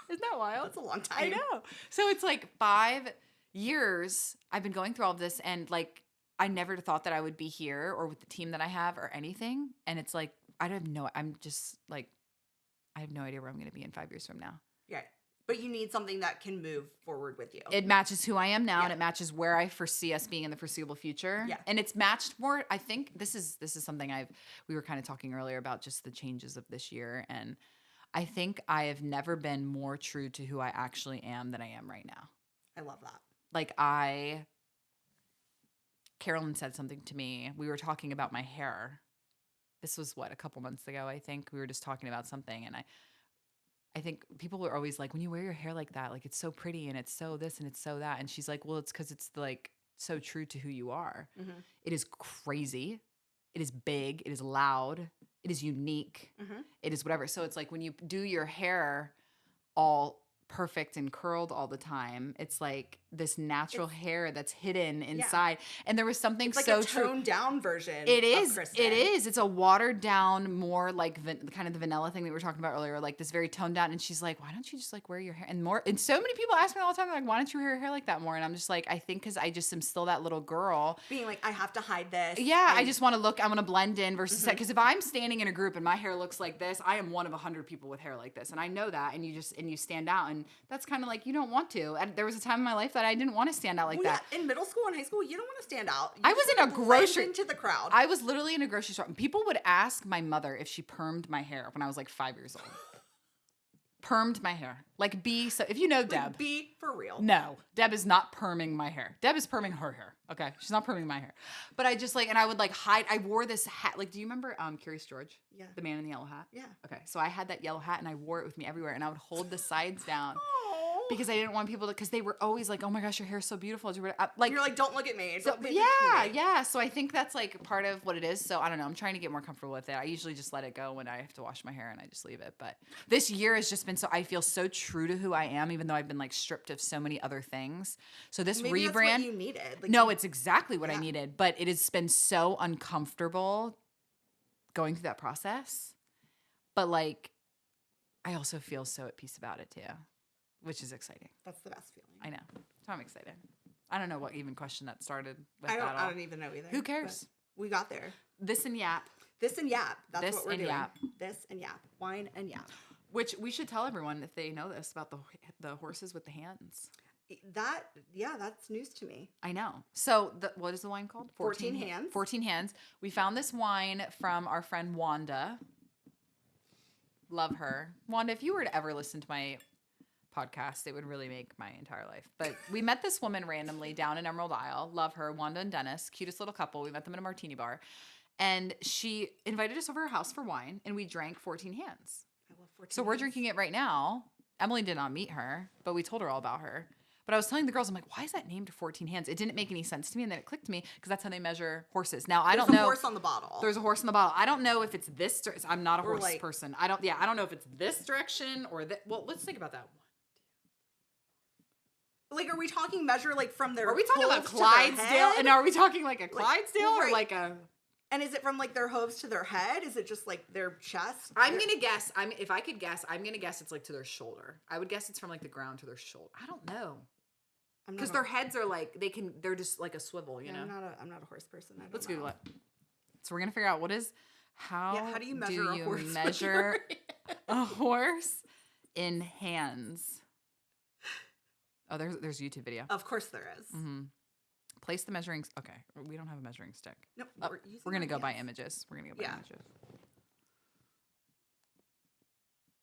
Isn't that wild? That's a long time. I know. So it's like 5 years I've been going through all of this and like I never thought that I would be here or with the team that I have or anything. And it's like, I have no idea where I'm going to be in 5 years from now. Yeah. But you need something that can move forward with you. It matches who I am now and it matches where I foresee us being in the foreseeable future. Yeah. And it's matched more. I think this is something we were kind of talking earlier about just the changes of this year. And I think I have never been more true to who I actually am than I am right now. I love that. Like Carolyn said something to me. We were talking about my hair. This was a couple months ago, I think. We were just talking about something. And I think people were always like, when you wear your hair like that, like it's so pretty and it's so this and it's so that. And she's like, well, it's because it's like so true to who you are. Mm-hmm. It is crazy. It is big. It is loud. It is unique. Mm-hmm. It is whatever. So it's like when you do your hair all perfect and curled all the time, it's like this natural hair that's hidden inside. And there was something It's like so a toned down version. It is. Of Kristen. It is. It's a watered down, more like kind of the vanilla thing that we were talking about earlier, like this very toned down. And she's like, "Why don't you just like wear your hair and more?" And so many people ask me all the time, like, "Why don't you wear your hair like that more?" And I'm just like, I think because I just am still that little girl. Being like, I have to hide this. Yeah, I just want to look. I want to blend in versus because if I'm standing in a group and my hair looks like this, I am one of 100 people with hair like this, and I know that. And you stand out, and that's kind of like you don't want to. And there was a time in my life that I didn't want to stand out like that. Yeah, in middle school and high school, you don't want to stand out. You I just was in a wanna blend grocery into the crowd. I was literally in a grocery store. And people would ask my mother if she permed my hair when I was like 5 years old. Permed my hair. Like if you know Deb. Be for real. No, Deb is not perming my hair. Deb is perming her hair. Okay, she's not perming my hair. But I just and I would hide. I wore this hat. Like, do you remember Curious George? Yeah. The man in the yellow hat. Yeah. Okay, so I had that yellow hat and I wore it with me everywhere, and I would hold the sides down. Aww. because I didn't want people to, because they were always like, oh my gosh, your hair's so beautiful. Like, you're like, don't look at me. so, Don't pay yeah, attention to me. yeah. So I think that's like part of what it is. So I don't know. I'm trying to get more comfortable with it. I usually just let it go when I have to wash my hair and I just leave it. But this year has just been so, I feel so true to who I am, even though I've been like stripped of so many other things. So this Maybe rebrand, that's what you needed. Like, no, it's exactly what I Yeah. needed. But it has been so uncomfortable going through that process. But like, I also feel so at peace about it too, which is exciting. that's the best feeling. I know. So I'm excited. I don't know what even question that started with I that all. don't even know either. Who cares? But we got there. This and Yap, This and Yap. That's This what we're and doing. Yap. This and Yap. Wine and Yap. which we should tell everyone if they know this about the horses with the hands. That's news to me. I know. So what is the wine called? 14 Hands. 14 Hands. We found this wine from our friend Wanda. Love her. Wanda, if you were to ever listen to my podcast, it would really make my entire life. But we met this woman randomly down in Emerald Isle. Love her. Wanda and Dennis. Cutest little couple. We met them in a martini bar. And she invited us over her house for wine, and we drank 14 Hands. I love 14 So we're Hands. drinking it right now. Emily did not meet her, but we told her all about her. But I was telling the girls, I'm like, why is that named 14 Hands? It didn't make any sense to me, and then it clicked to me because that's how they measure horses. Now, I There's don't a know. horse on the bottle. There's a horse in the bottle. I don't know if it's this. I'm not a Or horse like- person. I don't know if it's this direction or that. Well, let's think about that. Like, are we talking measure like from their Are we talking about hooves to their Clydesdale? head? And are we talking like a Clydesdale or right. like a? And is it from like their hooves to their head? Is it just like their chest? I'm gonna guess. If I could guess, I'm gonna guess it's like to their shoulder. I would guess it's from like the ground to their shoulder. I don't know because their heads are like they're just like a swivel, you know. I'm not a horse person. I don't Let's know. Google it. So we're gonna figure out how do you measure a horse with measure a horse in hands? Oh, there's a YouTube video. Of course there is. Mm-hmm. Place the measuring. Okay, we don't have a measuring stick. No, Oh, using we're gonna our go by hands. images. We're gonna go by Yeah. images.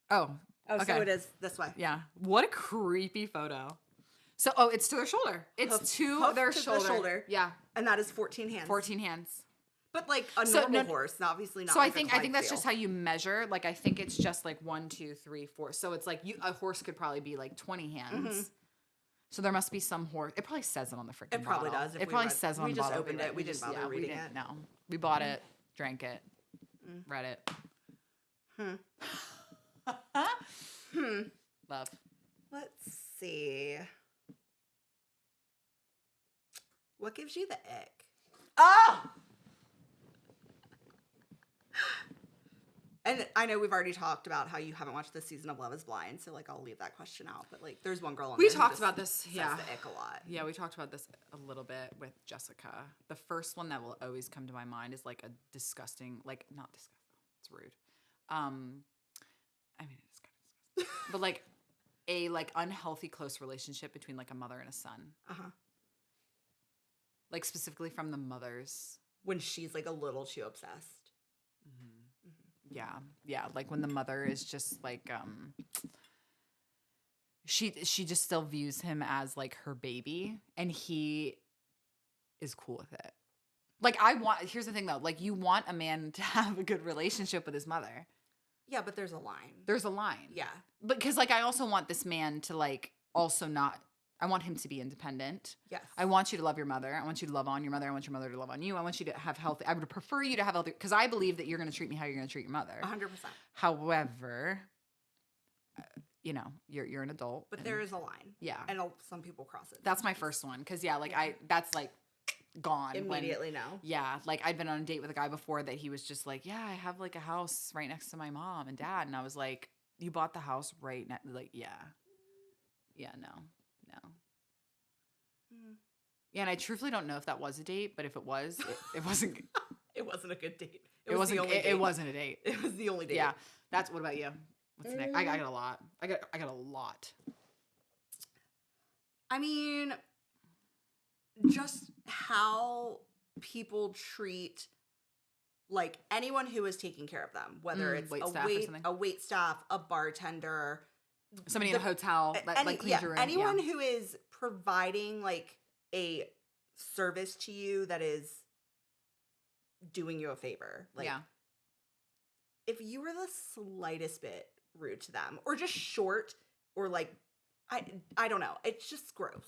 Oh, Oh, okay. so it is this way. Yeah. What a creepy photo. So, it's to their shoulder. It's Hoof- to hoof their to the shoulder. shoulder. Yeah. And that is 14 hands. 14 hands. But like a So, normal no- horse, obviously not. So like I think that's just how you measure. Like I think it's just like 1, 2, 3, 4. So it's like a horse could probably be like 20 hands. Mhm. So there must be some horse. It probably says it on the freaking It probably bottle. does if It we probably read- says on we the just bottle. opened You're it. We didn't bother we reading didn't. it. No. We bought it, drank it, Mm. read it. Hmm. Love. Let's see. What gives you the ick? Oh! And I know we've already talked about how you haven't watched this season of Love is Blind, so like I'll leave that question out. But like, there's one girl on We there who talked just about this, says yeah. the ick a lot. Yeah, we talked about this a little bit with Jessica. The first one that will always come to my mind is like a disgusting, like not disgusting, it's rude. I mean, it's kind of disgusting, but like a like unhealthy close relationship between like a mother and a son, like specifically from the mother's. When she's like a little too obsessed. Yeah, like when the mother is just like she just still views him as like her baby and he is cool with it. Like here's the thing though, like you want a man to have a good relationship with his mother. Yeah, but there's a line. There's a line. Yeah. Because like I also want this man to like also not, I want him to be independent. Yes. I want you to love your mother. I want you to love on your mother. I want your mother to love on you. I want you to have healthy. I would prefer you to have healthy, because I believe that you're going to treat me how you're going to treat your mother. 100%. However, you're an adult. But and- there is a line. Yeah. And some people cross it. That's my first one. Because that's like gone. Immediately now. Yeah. Like I'd been on a date with a guy before that he was just like, yeah, I have like a house right next to my mom and dad. And I was like, you bought the house right next, like, yeah. Yeah, no. Yeah, and I truthfully don't know if that was a date, but if it was, it wasn't. It wasn't a good date. It wasn't. It wasn't a date. It was the only date. Yeah, that's. What about you? What's next? I got a lot. I got a lot. I mean, just how people treat like anyone who is taking care of them, whether it's wait staff or something. a wait staff, a bartender, Somebody in a hotel that like cleans your room. anyone who is providing like a service to you that is doing you a favor. Like, if you were the slightest bit rude to them or just short or like I don't know. It's just gross.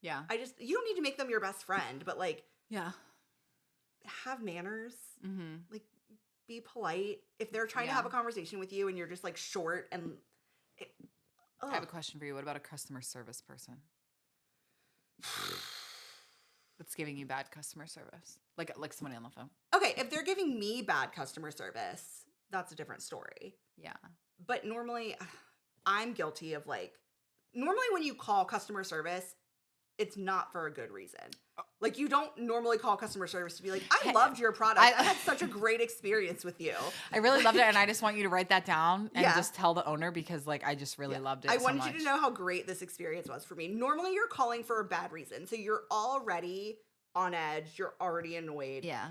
Yeah. You don't need to make them your best friend, but like, Yeah. have manners. Mm-hmm. Like, be polite. If they're trying to have a conversation with you and you're just like short and. I have a question for you. What about a customer service person that's giving you bad customer service? Like somebody on the phone. Okay, if they're giving me bad customer service, that's a different story. Yeah. But normally, I'm guilty of like, normally when you call customer service, it's not for a good reason. Like, you don't normally call customer service to be like, I loved your product. I had such a great experience with you. I really loved it, and I just want you to write that down and just tell the owner because, like, I just really loved it I so wanted much. you to know how great this experience was for me. Normally, you're calling for a bad reason, so you're already on edge. You're already annoyed. Yeah.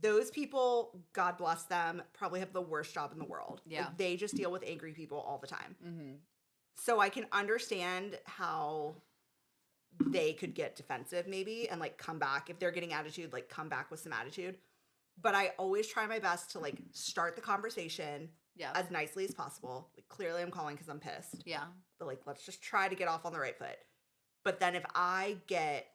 Those people, God bless them, probably have the worst job in the world. Yeah. Like, they just deal with angry people all the time. Mm-hmm. So I can understand how they could get defensive maybe and like come back. If they're getting attitude, like come back with some attitude. But I always try my best to like start the conversation as nicely as possible. Like, clearly I'm calling because I'm pissed. Yeah. But like, let's just try to get off on the right foot. But then if I get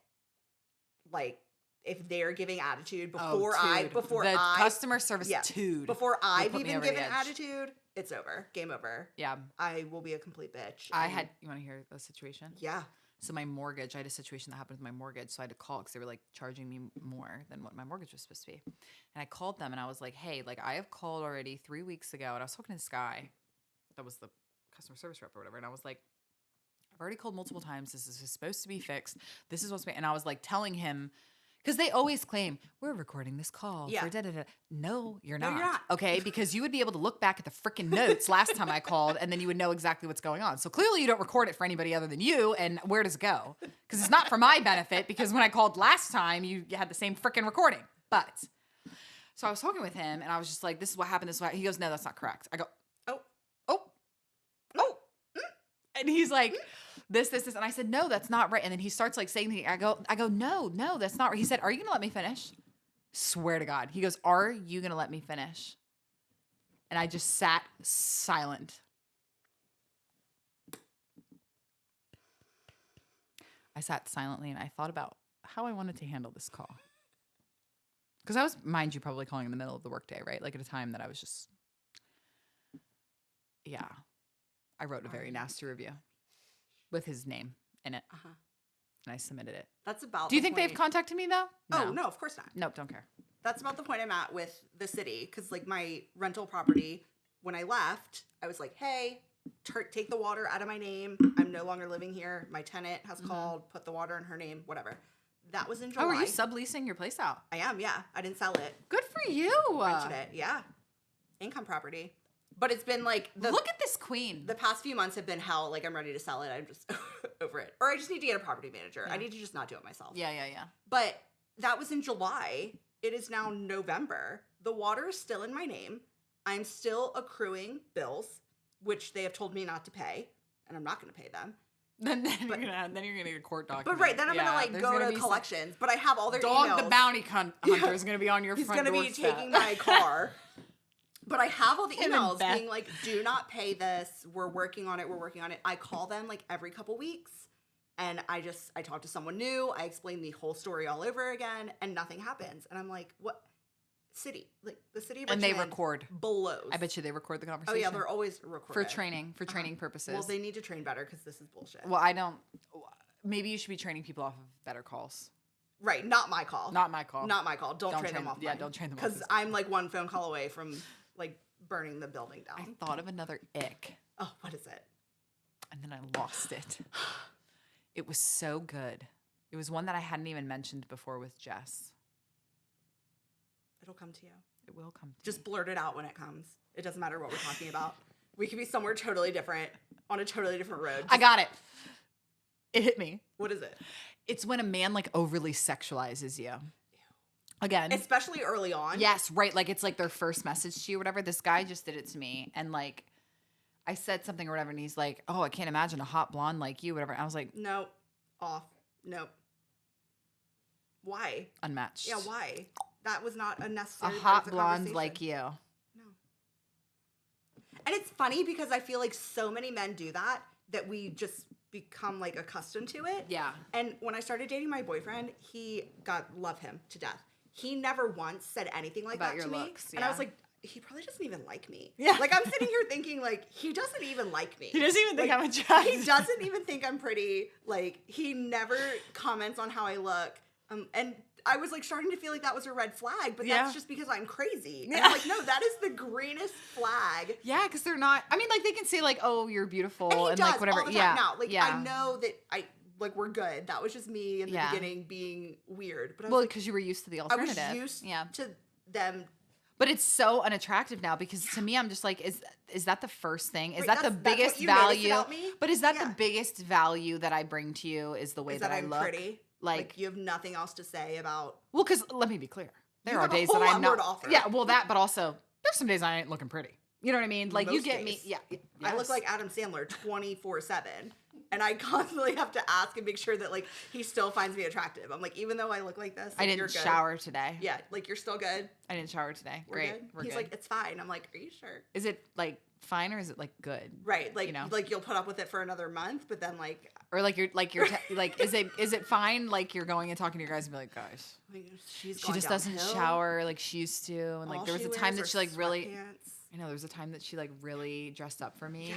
like, if they're giving attitude before the customer service before I've put me even over the given edge. attitude, it's over. Game over. Yeah. I will be a complete bitch. You want to hear the situation? Yeah. So my mortgage, I had a situation that happened with my mortgage. So I had to call because they were like charging me more than what my mortgage was supposed to be. And I called them and I was like, hey, like I have called already 3 weeks ago. And I was talking to this guy that was the customer service rep or whatever. And I was like, I've already called multiple times. This is supposed to be fixed. This is what's and I was like telling him, because they always claim, we're recording this call for da-da-da. No, you're not. No, you're not. Okay? Because you would be able to look back at the freaking notes last time I called, and then you would know exactly what's going on. So clearly you don't record it for anybody other than you, and where does it go? Because it's not for my benefit, because when I called last time, you had the same freaking recording. But, so I was talking with him, and I was just like, this is what happened, this is what. He goes, no, that's not correct. I go, oh. And he's like, this. And I said, no, that's not right. And then he starts like saying, I go, no, that's not right. He said, are you going to let me finish? Swear to God. He goes, are you going to let me finish? And I just sat silent. I sat silently and I thought about how I wanted to handle this call. Because I was, mind you, probably calling in the middle of the workday, right? Like at a time that I was just, I wrote a very nasty review with his name in it. Uh-huh. And I submitted it. That's about Do you think they've contacted me though? Oh, no, of course not. Nope, don't care. That's about the point I'm at with the city. Because like my rental property, when I left, I was like, hey, take the water out of my name. I'm no longer living here. My tenant has called, put the water in her name, whatever. That was in July. Oh, are you subleasing your place out? I am, yeah. I didn't sell it. Good for you. Rented it, yeah. Income property. But it's been like look at this queen. The past few months have been hell. Like I'm ready to sell it. I'm just over it. Or I just need to get a property manager. Yeah. I need to just not do it myself. Yeah. But that was in July. It is now November. The water is still in my name. I'm still accruing bills, which they have told me not to pay, and I'm not going to pay them. Then you're gonna get a court document. But right, then I'm gonna go to collections. But I have all their Dog emails. the bounty hunter is gonna be on your He's front gonna be doorstep. taking my car. But I have all the Him and emails Beth. being like, do not pay this. We're working on it. I call them like every couple weeks. And I talk to someone new. I explain the whole story all over again. And nothing happens. And I'm like, what? City. Like the city of And Richmond they record. blows. I bet you they record the Oh, conversation. yeah. They're always recorded. for training purposes. Well, they need to train better because this is bullshit. Well, I don't. Maybe you should be training people off of better calls. Right. Not my call. Not my call. Not my call. Don't train them off Yeah, mine. don't train them off. Because I'm like one phone call away from like burning the building down. I thought of another ick, Oh, what is it? and then I lost it. It was so good. It was one that I hadn't even mentioned before with Jess. It'll come to you. It will come to Just blurt it out when it comes. It doesn't matter what we're talking about. We could be somewhere totally different, on a totally different road. I got it. It hit me. What is it? It's when a man like overly sexualizes you. Again. Especially early on. Yes, right. Like it's like their first message to you or whatever. This guy just did it to me. And like I said something or whatever. And he's like, oh, I can't imagine a hot blonde like you, whatever. And I was like, No. Off. No. Why? unmatched. Yeah, why? That was not a A necessary part hot of the blonde conversation. like you. No. And it's funny because I feel like so many men do that we just become like accustomed to it. Yeah. And when I started dating my boyfriend, love him to death. He never once said anything like About that your to me. looks, And I yeah. was like, he probably doesn't even like me. Yeah. Like, I'm sitting here thinking, like, he doesn't even like me. He doesn't even think Like, I'm attractive. He doesn't even think I'm pretty. Like, he never comments on how I look. And I was, like, starting to feel like that was a red flag, but Yeah. that's just because I'm crazy. And Yeah. I'm like, no, that is the greenest flag. Yeah, because they're not. I mean, like they can say like, "Oh, you're beautiful," And he and does like whatever. all the time Yeah, now. Like, yeah. I know that we're good. That was just me in the Yeah. beginning being weird. But I was Well, like, because you were used to the I alternative. was used yeah. to them. But it's so unattractive now because to me, I'm just like, is that the first thing? Is Right, that the that's what biggest you noticed value? about me? But is that Yeah. the biggest value that I bring to you? Is the way Is that I I'm look? pretty? Like, you have nothing else to say about. well, because let me be clear, there You are have a days whole that lot I'm more not. to offer. Yeah, well, that, but also there's some days I ain't looking pretty. You know what I mean? Like you Most get me. days. Yeah. I look yes. like Adam Sandler 24/7, and I constantly have to ask and make sure that like he still finds me attractive. I'm like, even though I look like this, I like, didn't you're good. shower today. Yeah, like you're still good. I didn't shower today. We're Great. good. We're He's good. like, it's fine. I'm like, are you sure? Is it like fine or is it like good? Right, like You know? like you'll put up with it for another month, but then like Or like you're like is it fine like you're going and talking to your guys and be like, guys, she's she gone just doesn't downhill. shower like she used to, and like All there was she a time wears that are she like really sweatpants. I know there was a time that she like really dressed up for me. Yeah.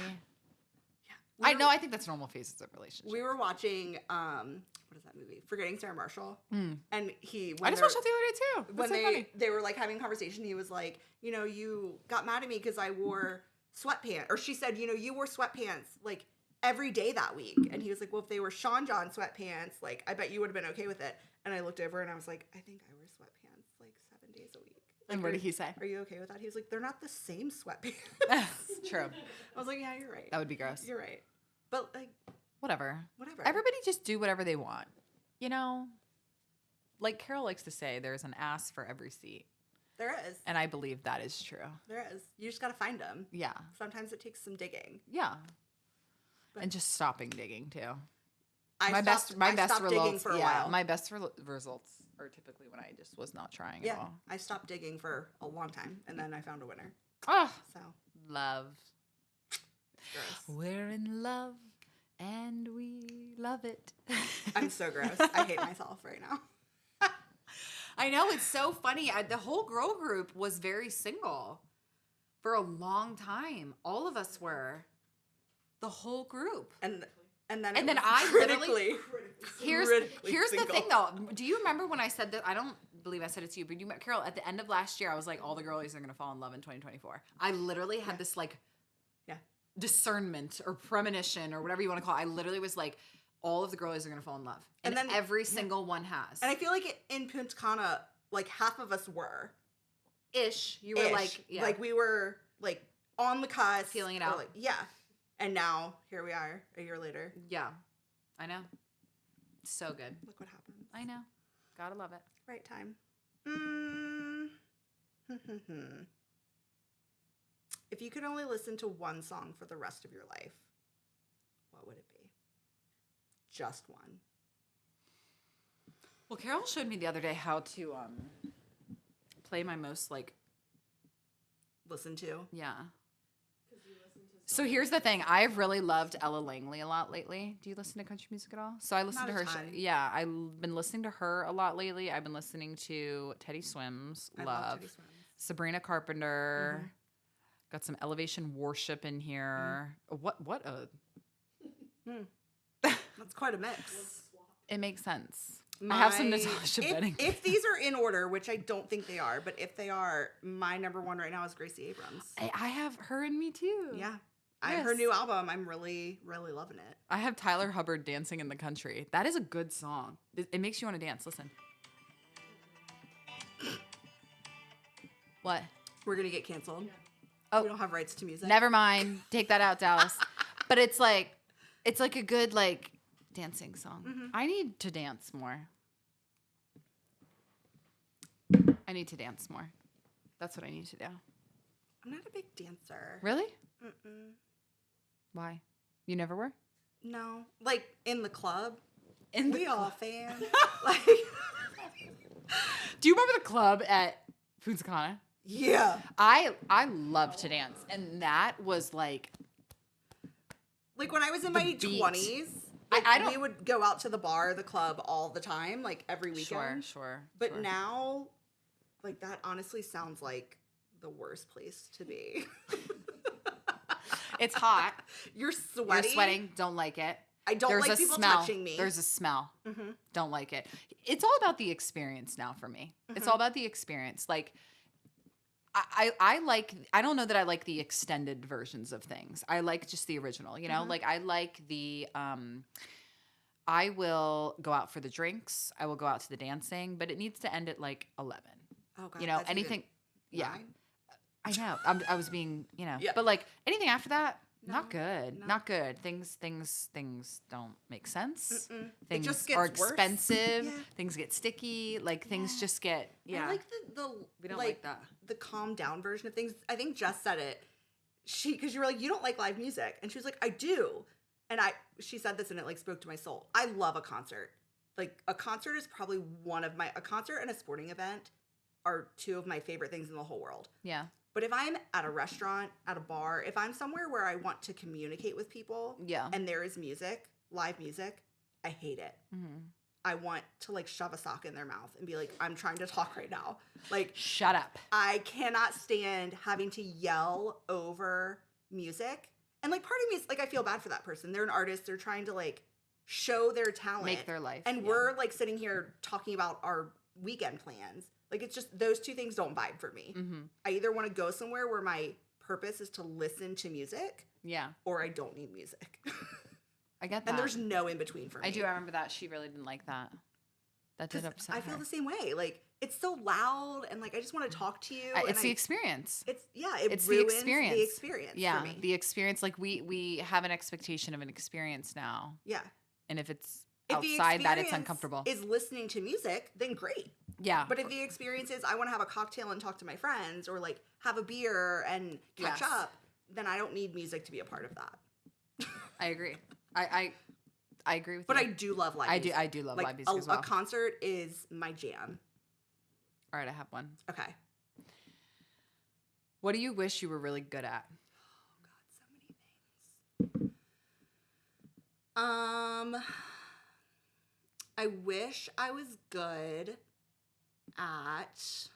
I know, I think that's normal phases of relationship. We were watching what is that movie? Forgetting Sarah Marshall. Mm. And he I just watched that the other day too. when That's so funny. they were like having a conversation, he was like, you know, you got mad at me because I wore sweatpants, or she said, you know, you wore sweatpants like every day that week, and he was like, well, if they were Sean John sweatpants, like I bet you would have been okay with it. And I looked over and I was like, I think I wear sweatpants like 7 days a week. And what did he say? Are you okay with that? He was like, they're not the same sweatpants. True. I was like, yeah, you're right. That would be gross. You're right. But like, Whatever. whatever. Everybody just do whatever they want. You know? Like Carol likes to say, there's an ass for every seat. There is. And I believe that is true. There is. You just got to find them. Yeah. Sometimes it takes some digging. Yeah. But- And just stopping digging too. I My best stopped digging results for a yeah, while. my best results are typically when I just was not trying Yeah, at all. I stopped digging for a long time, and then I found a winner. Oh, So love. gross. We're in love and we love it. I'm so gross. I hate myself right now. I know, it's so funny. The whole girl group was very single for a long time. All of us were. The whole group. And then And it then was I critically Here's critically the single. thing though. Do you remember when I said that? I don't believe I said it to you, but you, Carol, at the end of last year, I was like, all the girlies are gonna fall in love in 2024. I literally had this like, discernment or premonition or whatever you want to call it. I literally was like, all of the girlies are gonna fall in love, and then every single one has. And I feel like in Punta Cana, like half of us were ish. You were ish. like, yeah. Like we were like on the cusp, Feeling it or, out. like, yeah. And now here we are, a year later. yeah, I know. So good. Look what happens. I know. Gotta love it. Right time. If you could only listen to one song for the rest of your life, what would it be? Just one. Well, Carol showed me the other day how to play my most like Listen to. yeah. So here's the thing. I've really loved Ella Langley a lot lately. Do you listen to country music at all? So I listen Not to a her. ton. Yeah, I've been listening to her a lot lately. I've been listening to Teddy Swims. I Love. Teddy Swims. Sabrina Carpenter. Got some Elevation Worship in here. What a... That's quite a mix. It makes sense. I have some Natasha Bedingfield. If these are in order, which I don't think they are, but if they are, my number one right now is Gracie Abrams. I have her and me too. Yeah. Yes. Her new album, I'm really, really loving it. I have Tyler Hubbard, Dancing in the Country. That is a good song. It makes you want to dance. Listen. What? We're going to get canceled. Oh. We don't have rights to music. Never mind. Take that out, Dallas. But it's like a good like dancing song. I need to dance more. I need to dance more. That's what I need to do. I'm not a big dancer. Really? Mm-mm. Why? You never were? No. Like, in the club. In We all fan. Like, Do you remember the club at Punta Cana? yeah. I love to dance, and that was like Like, when I was in my beat. 20s, Like, I don't. we would go out to the bar, the club all the time, like every weekend. Sure. But now, like, that honestly sounds like the worst place to be. It's hot. You're sweating. You're sweating. Don't like it. I don't There's like a people smell. touching me. There's a smell. Mm-hmm. Don't like it. It's all about the experience now for me. Mm-hmm. It's all about the experience. Like, I like, I don't know that I like the extended versions of things. I like just the original, you know? Mm-hmm. Like, I like the, I will go out for the drinks. I will go out to the dancing, but it needs to end at like 11. Oh, God. You know, that's a good anything. Yeah. 9. I know. I was being, you know, Yeah. but like anything after that, No, not good. no. Not good. Things don't make sense. Mm-mm. It Things just gets are worse. expensive. Yeah. Things get sticky. Like things Yeah. just get I like the we don't like that. the calm down version of things. I think Jess said it. Because you were like, you don't like live music, and she was like, I do. And she said this, and it like spoke to my soul. I love a concert. Like a concert is probably a concert and a sporting event are 2 of my favorite things in the whole world. Yeah. But if I'm at a restaurant, at a bar, if I'm somewhere where I want to communicate with people, Yeah. and there is music, live music, I hate it. Mm-hmm. I want to like shove a sock in their mouth and be like, I'm trying to talk right now. Like, Shut up. I cannot stand having to yell over music. And like part of me is like, I feel bad for that person. They're an artist. They're trying to like show their talent. Make their life. And yeah. we're like sitting here talking about our weekend plans. Like it's just those 2 things don't vibe for me. Mm-hmm. I either want to go somewhere where my purpose is to listen to music, Yeah. or I don't need music. I get that. And there's no in between for me. I do. I remember that. She really didn't like that. That did 'Cause upset I her. feel the same way. Like it's so loud, and like I just want to talk to you. It's and the experience. It's It's ruins the experience. The experience. Yeah. For me. The experience. Like we have an expectation of an experience now. Yeah. And if it's If the outside that, it's experience uncomfortable. Is listening to music, then great. Yeah. But if the experience is I want to have a cocktail and talk to my friends, or like have a beer and catch Yes. up, then I don't need music to be a part of that. I agree. I agree with But you. I do love live I music. do love like, live music as well. A concert is my jam. All right, I have one. Okay. What do you wish you were really good at? Oh God, so many things. I wish I was good at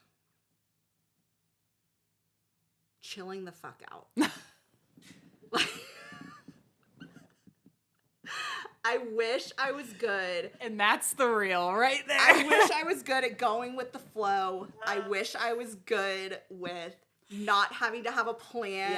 chilling the fuck out. Like, I wish I was good. And that's the real right there. I wish I was good at going with the flow. I wish I was good with not having to have a plan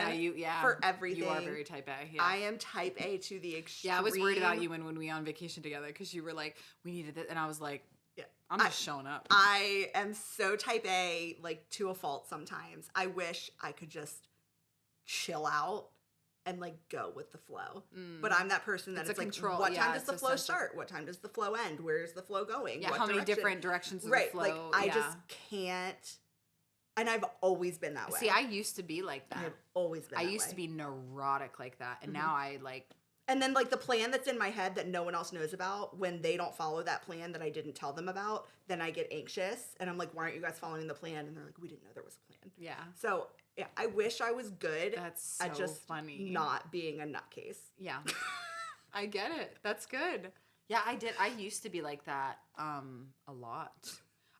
for everything. You are very type A. Yeah. I am type A to the extreme. Yeah, I was worried about you when we went on vacation together because you were like, we needed it. And I was like, Yeah. I'm just showing up. I am so type A, like to a fault sometimes. I wish I could just chill out and like go with the flow. But I'm that person that It's it's a like, control. what Yeah, time does it's the a flow sense of- start? What time does the flow end? Where's the flow going? Yeah, What how many direction? different directions of Right, the like flow? I yeah. just can't. And I've always been that way. See, I used to be like that. I've always been I that used way. to be neurotic like that. And Mhm. now I like, And then like the plan that's in my head that no one else knows about, when they don't follow that plan that I didn't tell them about, then I get anxious and I'm like, why aren't you guys following the plan? And they're like, we didn't know there was a plan. yeah. So yeah, I wish I was good That's so at just funny. not being a nutcase. Yeah. I get it. That's good. Yeah, I did. I used to be like that a lot.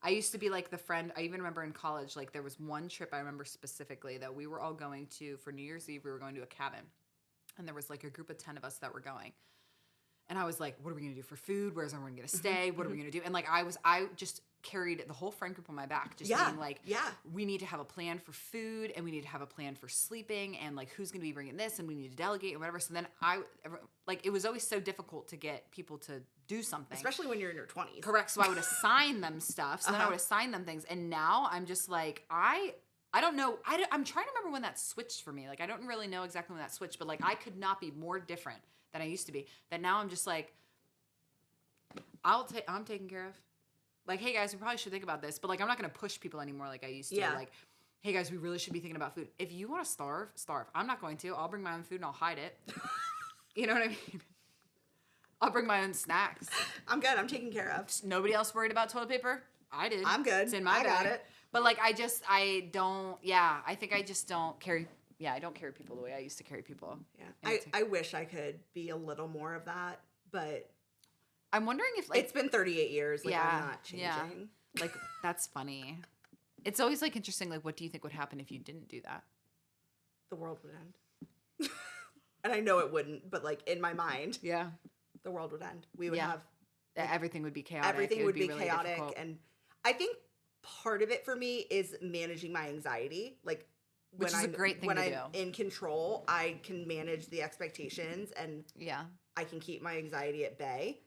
I used to be like the friend. I even remember in college, like there was one trip I remember specifically that we were all going to for New Year's Eve. We were going to a cabin. And there was like a group of 10 of us that were going. And I was like, what are we going to do for food? Where's everyone going to stay? What are we going to do? And like I just carried the whole friend group on my back, just being like, we need to have a plan for food and we need to have a plan for sleeping and like who's going to be bringing this and we need to delegate and whatever. So then it was always so difficult to get people to do something. Especially when you're in your 20s. Correct. So I would assign them stuff. So then I would assign them things. And now I'm just like, I don't know. I'm trying to remember when that switched for me. Like, I don't really know exactly when that switched, but like I could not be more different than I used to be. That now I'm just like, I'm taken care of. Like, hey guys, we probably should think about this, but like I'm not going to push people anymore like I used to. Yeah. Like, hey guys, we really should be thinking about food. If you want to starve. I'm not going to. I'll bring my own food and I'll hide it. You know what I mean? I'll bring my own snacks. I'm good. I'm taken care of. Nobody else worried about toilet paper? I did. I'm good. It's in my I bag. got it. But like I think I just don't carry I don't carry people the way I used to carry people. Yeah. I wish I could be a little more of that, But I'm wondering if like it's been 38 years. Like, I'm not changing. Yeah. Like, that's funny. It's always like interesting. Like, what do you think would happen if you didn't do that? The world would end. And I know it wouldn't, but like in my mind, Yeah. the world would end. We would have Everything would be chaotic. everything It would be really chaotic. difficult. And I think part of it for me is managing my anxiety. Like, Which is a great thing when to I'm do. in control, I can manage the expectations and Yeah. I can keep my anxiety at bay.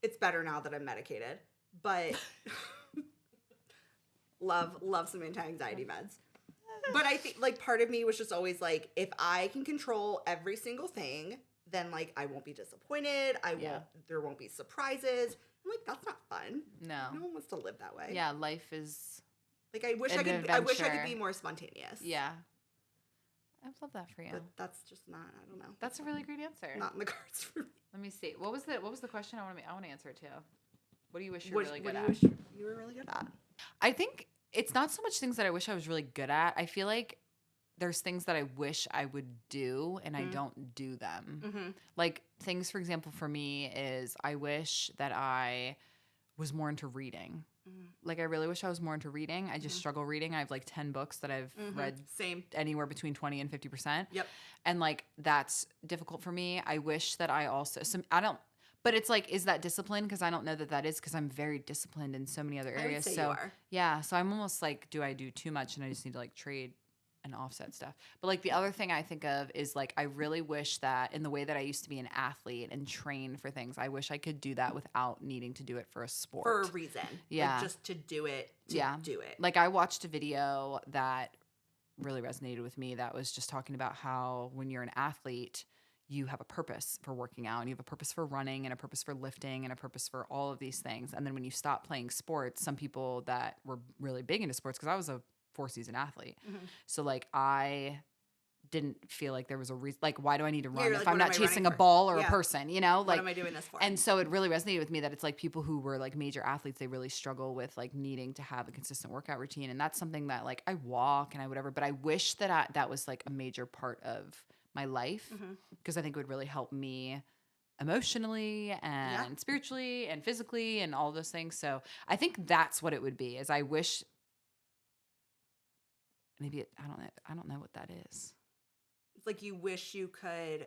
It's better now that I'm medicated, but love some anti-anxiety meds. But I think like part of me was just always like, if I can control every single thing, then like I won't be disappointed. There won't be surprises. I'm like, that's not fun. No. No one wants to live that way. Yeah, life is. Like I wish An I could adventure. be more spontaneous. Yeah. I love that for you. But that's just not, I don't know. That's a really great answer. Not in the cards for me. Let me see. What was the question? I want to answer it too. What do you wish you were What really do good you at? wish you were really good at? I think it's not so much things that I wish I was really good at. I feel like there's things that I wish I would do and I don't do them. Mm-hmm. Like things, for example, for me is I wish that I was more into reading. Like I really wish I was more into reading. I just struggle reading. I have like 10 books that I've read Same. anywhere between 20 and 50%. Yep. And like that's difficult for me. I wish that I also but it's like, is that discipline? Because I don't know that is because I'm very disciplined in so many other I would areas. say So you are. yeah, so I'm almost like, do I do too much and I just need to like trade and offset stuff? But like the other thing I think of is like I really wish that in the way that I used to be an athlete and train for things, I wish I could do that without needing to do it for a sport. For a reason. Yeah. Like just to do it, do it. Like I watched a video that really resonated with me that was just talking about how when you're an athlete, you have a purpose for working out and you have a purpose for running and a purpose for lifting and a purpose for all of these things. And then when you stop playing sports, some people that were really big into sports, because I was a 4-season athlete. So like I didn't feel like there was a reason, like why do I need to run you're if like, I'm what not am I chasing a running for? ball or a Yeah. person, you know? What Like am I doing this for? and so it really resonated with me that it's like people who were like major athletes, they really struggle with like needing to have a consistent workout routine. And that's something that like I walk and I whatever, but I wish that that was like a major part of my life because I think it would really help me emotionally and spiritually and physically and all those things. So I think that's what it would be is I wish maybe I don't know what that is. It's like you wish you could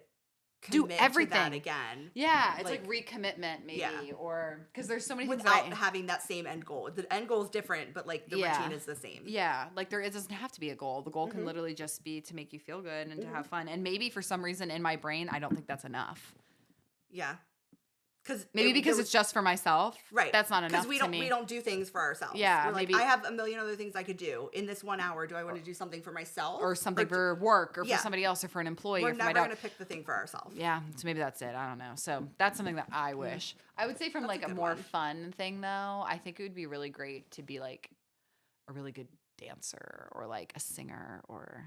Do commit everything to that again. Yeah, it's like recommitment maybe or because there's so many things Without having that same end goal. The end goal is different, but like the routine is the same. Yeah, like it doesn't have to be a goal. The goal can literally just be to make you feel good and to have fun. And maybe for some reason in my brain, I don't think that's enough. Yeah. Because it's just for myself. Right. That's not enough Because to me. we don't do things for ourselves. Yeah, We're like, maybe- I have a million other things I could do in this 1 hour. Do I want to do something for myself? or something for work or Yeah. for somebody else or for an employee We're or for my never dog. going to pick the thing for ourselves. Yeah, so maybe that's it. I don't know. So that's something that I wish. I would say from That's like a a good more one. fun thing though, I think it would be really great to be like a really good dancer or like a singer or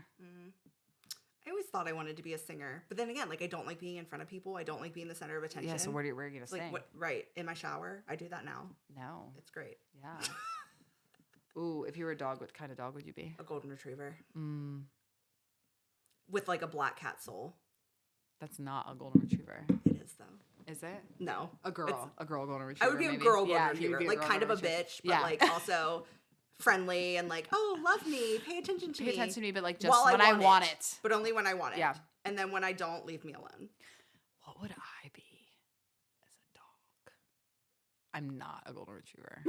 I always thought I wanted to be a singer. But then again, like I don't like being in front of people. I don't like being the center of attention. yeah. So where are you gonna It's sing? like right in my shower. I do that now. No. It's great. Yeah. Ooh, if you were a dog, what kind of dog would you be? A golden retriever Mm, with like a black cat soul. that's not a golden retriever, It is though. is it? No, A girl golden I retriever. would be maybe. a girl golden Yeah, you would retriever, be a like girl kind of a golden retriever. bitch, but Yeah. like also friendly and like, oh, love me, pay attention to Pay me. attention to me, but like just While when I want it. But only when I want it. Yeah. And then when I don't, leave me alone. What would I be as a dog? I'm not a golden retriever.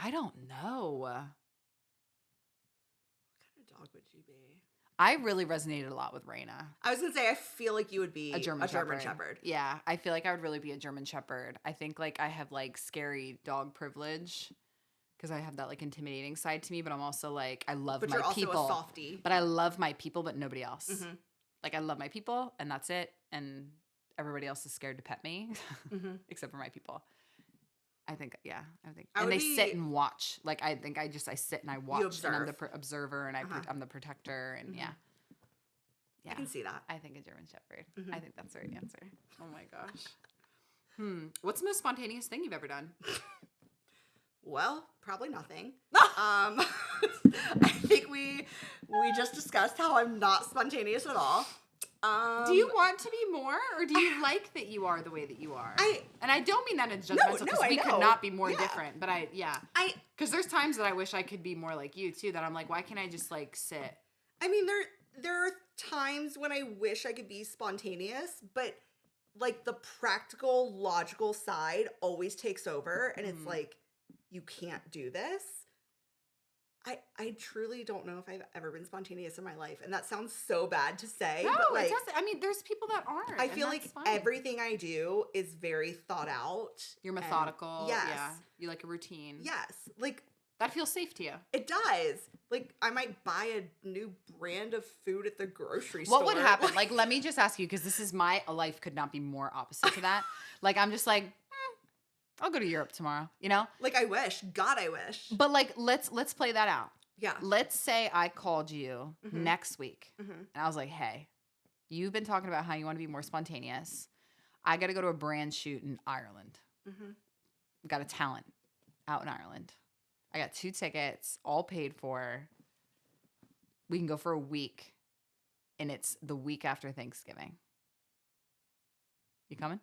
I don't know. What kind of dog would you be? I really resonated a lot with Raina. I was gonna say I feel like you would be A German Shepherd. Yeah, I feel like I would really be a German Shepherd. I think like I have like scary dog privilege because I have that like intimidating side to me, but I'm also like I love But my you're also people. a softie. But I love my people, but nobody else. Mhm. Like I love my people, and that's it. And everybody else is scared to pet me, Mhm. except for my people. I think, yeah, I and would they sit be- and watch. Like I think I sit and I watch, and I'm the observe. observer, and Uh-huh. I'm the protector, and yeah. I can see that. I think a German Shepherd. Mhm. I think that's the right answer. Oh my gosh. What's the most spontaneous thing you've ever done? Well, probably nothing. I think we just discussed how I'm not spontaneous at all. Do you want to be more, or do you like that you are the way that you are? And I don't mean that in judgmental, because we could not be more different. But because there's times that I wish I could be more like you too. That I'm like, why can't I just like sit? I mean, there are times when I wish I could be spontaneous, but like the practical, logical side always takes over, and it's like, you can't do this. I truly don't know if I've ever been spontaneous in my life, and that sounds so bad to say. No, but like, it doesn't. I mean, there's people that aren't. I feel like everything I do is very thought out. You're methodical. Yes. Yeah. You like a routine. Yes. Like, that feels safe to you. it does. Like, I might buy a new brand of food at the grocery store. What would happen? Like, let me just ask you, because this is my life could not be more opposite to that. Like, I'm just like, I'll go to Europe tomorrow, you know? Like, I wish. God, I wish. But like, let's play that out. Yeah. Let's say I called you next week and I was like, hey, you've been talking about how you want to be more spontaneous. I got to go to a brand shoot in Ireland. Got a talent out in Ireland. I got 2 tickets, all paid for. We can go for a week, and it's the week after Thanksgiving. You coming?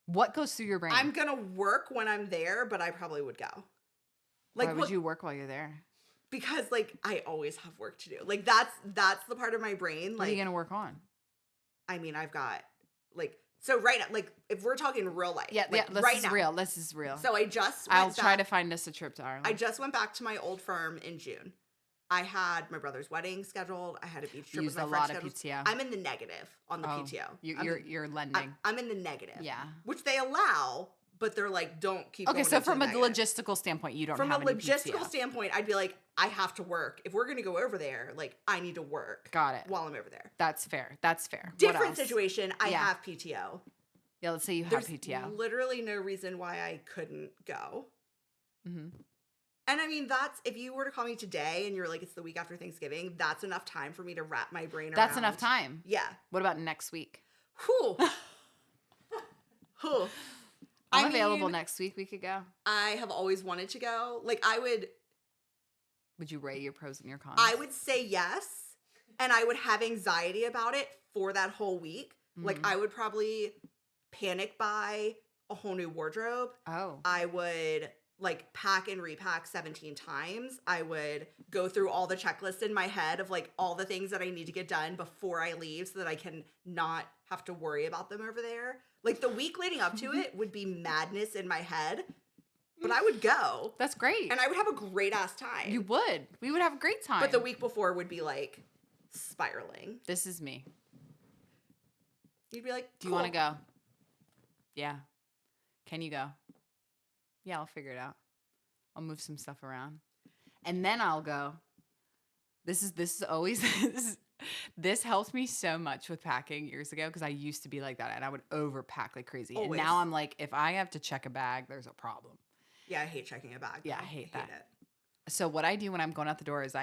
What goes through your brain? I'm going to work when I'm there, but I probably would go. Like, why would you work while you're there? Because, like, I always have work to do. Like, that's the part of my brain. Like, what are you going to work on? I mean, I've got, like, so right now, like, if we're talking real life. Yeah, like, this right is now. real. This is real. So I'll try to find us a trip to Ireland. I just went back to my old firm in June. I had my brother's wedding scheduled. I had a beach trip with my friend scheduled. Used a lot of PTO. I'm in the negative on the PTO. You're lending. I'm in the negative. Yeah. Which they allow, but they're like, don't keep Okay, going so into from the a negative. logistical standpoint, you don't From have a any logistical PTO. standpoint, I'd be like, I have to work. If we're going to go over there, like, I need to work. Got it. While I'm over there. That's fair. That's fair. Different situation. I have PTO. Yeah, let's say you have There's PTO. literally no reason why I couldn't go. Mm-hmm. And I mean, that's, if you were to call me today and you're like, it's the week after Thanksgiving, that's enough time for me to wrap my brain around. That's enough time. Yeah. What about next week? Whew. Whew. I'm available next week. We could go. I have always wanted to go. Like, Would you weigh your pros and your cons? I would say yes. And I would have anxiety about it for that whole week. Like, I would probably panic buy a whole new wardrobe. Oh. I would, like, pack and repack 17 times. I would go through all the checklists in my head of, like, all the things that I need to get done before I leave so that I can not have to worry about them over there. Like, the week leading up to it would be madness in my head, but I would go. That's great. And I would have a great-ass time. You would. We would have a great time. But the week before would be, like, spiraling. This is me. You'd be like, do you want to go? Yeah. Can you go? Yeah, I'll figure it out. I'll move some stuff around. And then I'll go. This is always this helped me so much with packing years ago, because I used to be like that and I would overpack like crazy. Always. And now I'm like, if I have to check a bag, there's a problem. Yeah, I hate checking a bag. Yeah, I hate that. It. So what I do when I'm going out the door is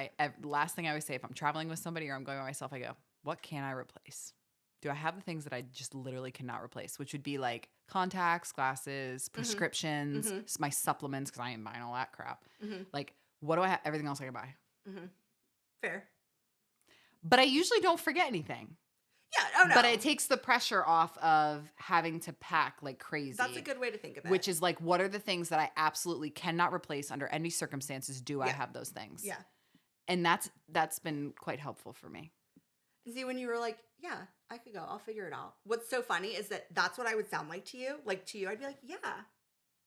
last thing I always say, if I'm traveling with somebody or I'm going by myself, I go, what can I replace? Do I have the things that I just literally cannot replace? Which would be like contacts, glasses, prescriptions, my supplements, because I ain't buying all that crap. Like, what do I have? Everything else I can buy. Fair. But I usually don't forget anything. Yeah, oh no. But it takes the pressure off of having to pack like crazy. That's a good way to think of it. Which is like, what are the things that I absolutely cannot replace under any circumstances? Do I have those things? Yeah. And that's been quite helpful for me. See, when you were like, yeah, I could go. I'll figure it out. What's so funny is that that's what I would sound like to you. Like, to you, I'd be like, yeah,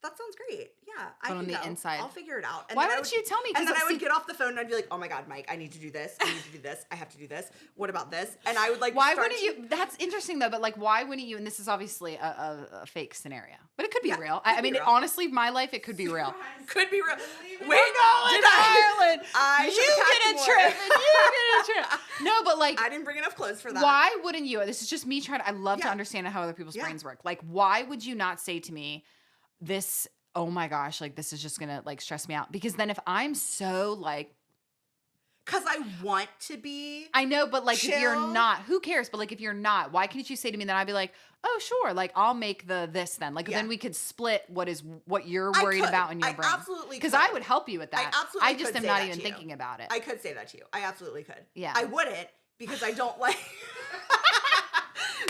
that sounds great. Yeah, I can on the go. inside, I'll figure it out. And why wouldn't you tell me? And then I would get off the phone and I'd be like, oh my God, Mike, I need to do this. I need to do this. I have to do this. What about this? And I would like, why wouldn't you? That's interesting though. But like, why wouldn't you? And this is obviously a fake scenario, but it could be real. I mean, honestly, my life, it could be real. Could be real. We're going to Ireland. You get a trip and you get a trip. No, but like, I didn't bring enough clothes for that. Why wouldn't you? This is just me trying to, I love to understand how other people's brains work. Like, why would you not say to me this, oh my gosh, like this is just going to like stress me out? Because then if I'm so like, because I want to be. I know, but like chill. If you're not, who cares? But like if you're not, why can't you say to me? Then I'd be like, oh sure, like I'll make this then. Like then we could split what you're worried about in your brain. Absolutely, because I would help you with that. I absolutely I just could am say not that even to you. thinking about it. I could say that to you. I absolutely could. Yeah, I wouldn't because I don't like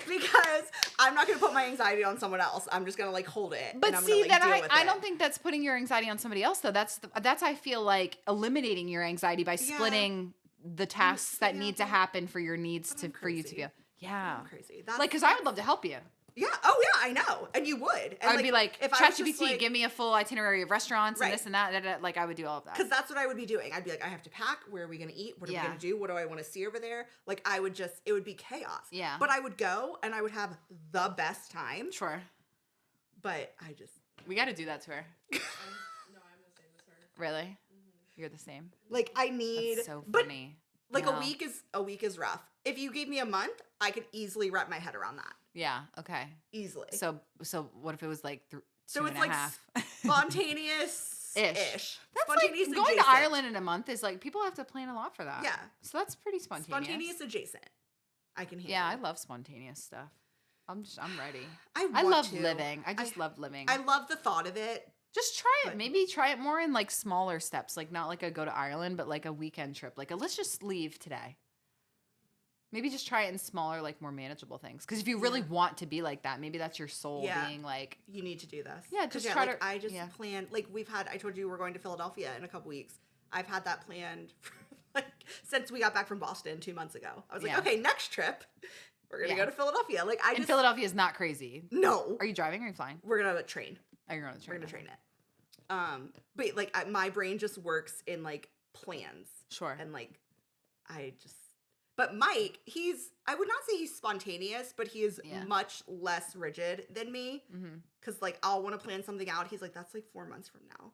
because I'm not going to put my anxiety on someone else. I'm just going to like hold it. But and I'm see, gonna, like, that deal with I it. don't think that's putting your anxiety on somebody else though. That's I feel like eliminating your anxiety by splitting the tasks that need to happen for your needs for you to be. Yeah. I'm crazy. That's Like, because I would love to help you. Yeah. Oh yeah, I know. And you would. And I would be like, if I was just, ChatGPT, like, give me a full itinerary of restaurants and Right. this and that. Like, I would do all of that. because that's what I would be doing. I'd be like, I have to pack. Where are we going to eat? What are we going to do? What do I want to see over there? Like, it would be chaos. Yeah. But I would go and I would have the best time. Sure. But We got to do that to her. No, I'm the same as her. Really? Mm-hmm. You're the same? like, I need. That's so but funny. like No. a week is rough. If you gave me a month, I could easily wrap my head around that. Yeah. Okay. Easily. So what if it was like So two it's and a like half? Spontaneous ish. That's like going to adjacent. Ireland in a month is like people have to plan a lot for that. Yeah. So that's pretty spontaneous. Spontaneous adjacent. I can handle. Yeah, I love spontaneous stuff. I'm ready. I want love to. living. I just love living. I love the thought of it. Just try it. But- Maybe try it more in like smaller steps, like not like a go to Ireland, but like a weekend trip. Like let's just leave today. Maybe just try it in smaller, like more manageable things. Because if you really want to be like that, maybe that's your soul being like, You need to do this. Yeah, 'Cause, just try like, to- I just yeah. planned. Like I told you we're going to Philadelphia in a couple weeks. I've had that planned for, like since we got back from Boston 2 months ago. I was like, Yeah. okay, next trip we're gonna Yeah. go to Philadelphia. Like and Philadelphia is not crazy. No, Are you driving or are you flying? we're gonna train. Oh, you're on the We're train. gonna train it. But like my brain just works in like plans. Sure. And like but Mike, I would not say he's spontaneous, but he is Yeah. much less rigid than me. Mm-hmm. Cause like I'll want to plan something out. He's like, that's like 4 months from now.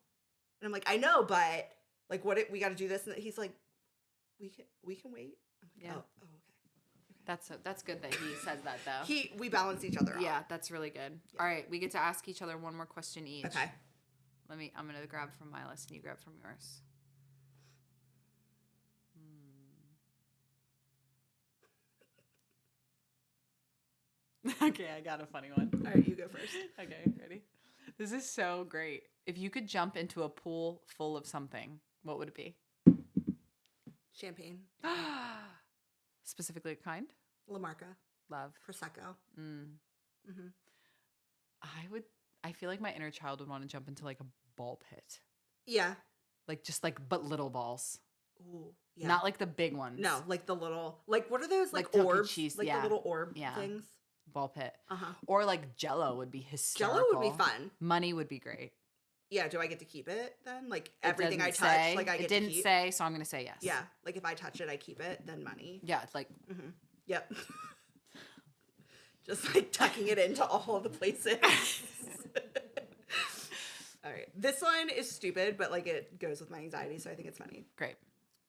And I'm like, I know, but like we gotta do this. And he's like, we can wait. I'm like, Yeah. Oh, okay. That's good that he says that though. We balance each other out. Yeah, that's really good. Yeah. All right, we get to ask each other one more question each. Okay. I'm gonna grab from my list and you grab from yours. Okay, I got a funny one. All right, you go first. Okay, ready? This is so great. If you could jump into a pool full of something, what would it be? Champagne, Specifically a kind? La Marca, Love. Prosecco. Mm-hmm. I feel like my inner child would want to jump into like a ball pit. Yeah. But little balls. Ooh. Yeah. Not like the big ones. No, like the little, like what are those? Like Tucky orbs? cheese, Like yeah. the little orb Yeah. things? Ball pit. Uh-huh. Or like Jello would be hysterical. Jello would be fun. Money would be great. Yeah, do I get to keep it then? Like It everything I doesn't touch, say. like I get It didn't to keep? say, so I'm going to say yes. Yeah, like if I touch it, I keep it, then money. Yeah, it's like, Mm-hmm. Yep. Just like tucking it into all the places. All right. This one is stupid, but like it goes with my anxiety, so I think it's funny. great.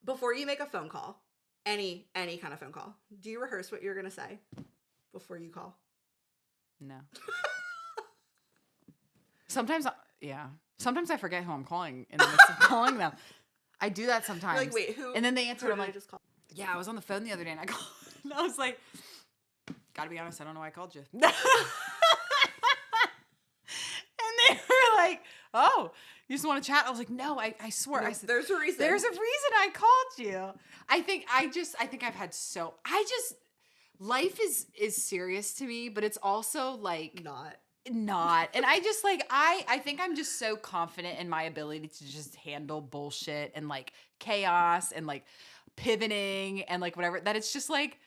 Before you make a phone call, any kind of phone call, do you rehearse what you're going to say before you call? No. Sometimes I forget who I'm calling in the midst of calling them. I do that sometimes. You're like, wait, who? And then they answer, who I'm did I like, just call? yeah, I was on the phone the other day and I called. And I was like, gotta be honest, I don't know why I called you. And they were like, oh, you just want to chat? I was like, no, I swear. No, I said, there's a reason. there's a reason I called you. I think I've had life is serious to me, but it's also like not. And I think I'm just so confident in my ability to just handle bullshit and like chaos and like pivoting and like whatever, that it's just like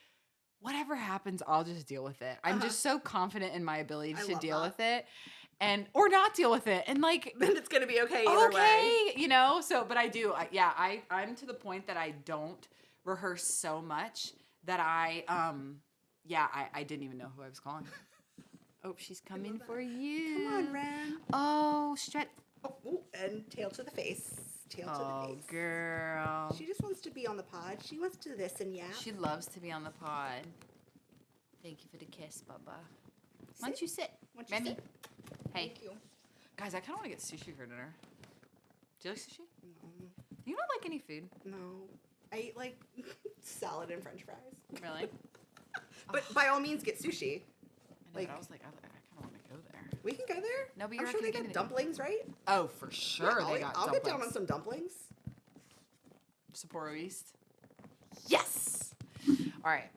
whatever happens, I'll just deal with it. I'm just so confident in my ability to deal with it and or not deal with it, and like Then it's gonna be okay either way. you know. So but I'm to the point that I don't rehearse so much that I didn't even know who I was calling. Oh, she's coming for you. Come on, Ren. Oh, stretch. Oh, and tail to the face. Tail to the Oh, face. girl. She just wants to be on the pod. She wants to this and yeah. She loves to be on the pod. Thank you for the kiss, Bubba. Why don't you sit? Why don't you Remy? sit? Hey. Thank you. Guys, I kind of want to get sushi for dinner. Do you like sushi? No. Do you not like any food? No. I eat like salad and french fries. Really? But by all means, get sushi. I know, but I was like, I kind of want to go there. We can go there. No, but I'm you're sure not they gonna got get anything. dumplings, right? Oh, for sure Yeah, they got I'll dumplings. get down on some dumplings. Sapporo East. Yes. All right.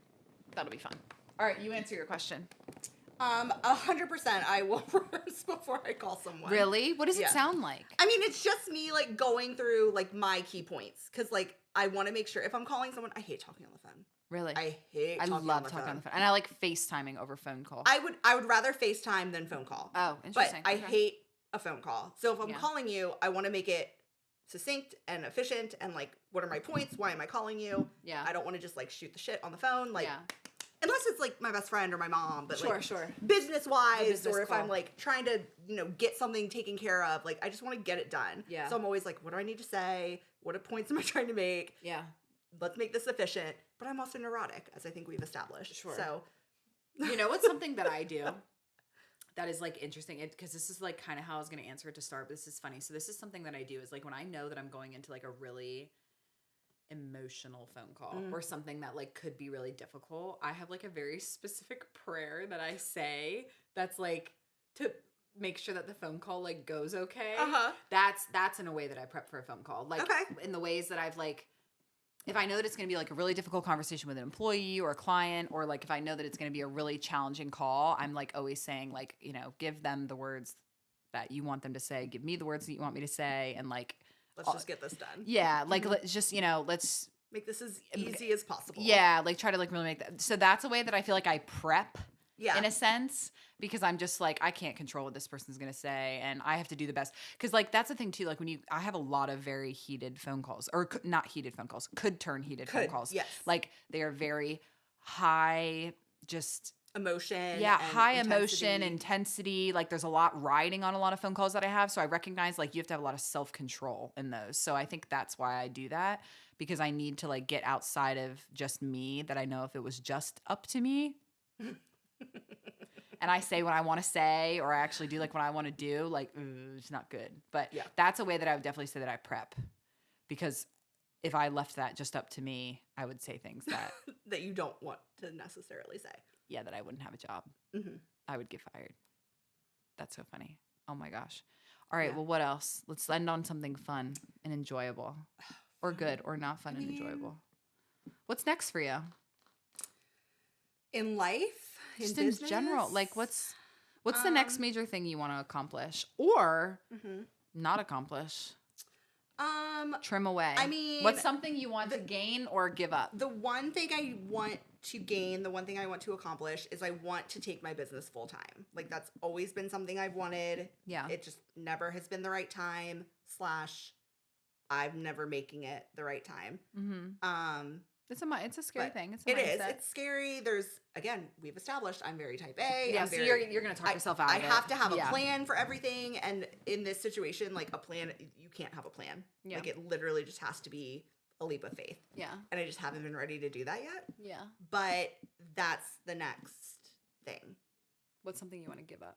That'll be fun. All right. You answer your question. 100% I will rehearse before I call someone. Really? What does it Yeah. sound like? I mean, it's just me like going through like my key points because like I want to make sure if I'm calling someone, I hate talking on the phone. Really? I hate. I talking love on the talking phone. on the phone. And I like FaceTiming over phone call. I would rather FaceTime than phone call. Oh, But interesting. I Okay. hate a phone call. So if I'm Yeah. calling you, I want to make it succinct and efficient and like what are my points? Why am I calling you? Yeah. I don't want to just like shoot the shit on the phone. Like yeah. unless it's like my best friend or my mom, but like Sure. business wise business or if call. I'm like trying to, get something taken care of, like I just want to get it done. Yeah. So I'm always like, what do I need to say? What points am I trying to make? Yeah. Let's make this efficient. But I'm also neurotic, as I think we've established. Sure. So You know what's something that I do that is like interesting? Because this is like kind of how I was going to answer it to start, but this is funny. So this is something that I do is like when I know that I'm going into like a really emotional phone call or something that like could be really difficult, I have like a very specific prayer that I say that's like to make sure that the phone call like goes okay. Uh-huh. That's in a way that I prep for a phone call. Like Okay. in the ways that I've like if I know that it's going to be like a really difficult conversation with an employee or a client, or like if I know that it's going to be a really challenging call, I'm like always saying like, give them the words that you want them to say, give me the words that you want me to say. And like, let's just get this done. yeah, like let's just, let's, Make this as easy as possible. yeah, like try to like really make that. So that's a way that I feel like I prep Yeah. in a sense, because I'm just like, I can't control what this person's going to say and I have to do the best. Cause like, that's the thing too. Like I have a lot of very heated phone calls or not heated phone calls, could turn heated phone calls. Yes. Like they are very high, just Emotion. yeah, and high intensity. emotion, intensity. Like there's a lot riding on a lot of phone calls that I have. So I recognize like you have to have a lot of self-control in those. So I think that's why I do that, because I need to like get outside of just me, that I know if it was just up to me and I say what I want to say, or I actually do like what I want to do, like it's not good. But Yeah. that's a way that I would definitely say that I prep, because if I left that just up to me, I would say things that, that you don't want to necessarily say. yeah, that I wouldn't have a job. Mm-hmm. I would get fired. That's so funny. Oh my gosh. All right. Yeah. Well, what else? Let's end on something fun and enjoyable, or good, or not fun and enjoyable. What's next for you? In life, Just in in business? general, like what's the next major thing you want to accomplish or not accomplish? Trim away. I mean, what's something you want to gain or give up? the one thing I want to gain, the one thing I want to accomplish is I want to take my business full time. Like that's always been something I've wanted. Yeah. It just never has been the right time / I'm never making it the right time. Mm-hmm. It's a scary But thing. It's a it is. mindset. It's scary. There's again, we've established I'm very type A. Yeah, I'm so very, you're gonna talk yourself out I of it. have to have a Yeah. plan for everything, and in this situation, like a plan, you can't have a plan. Yeah. Like it literally just has to be a leap of faith, Yeah. and I just haven't been ready to do that yet. Yeah. But that's the next thing. What's something you want to give up?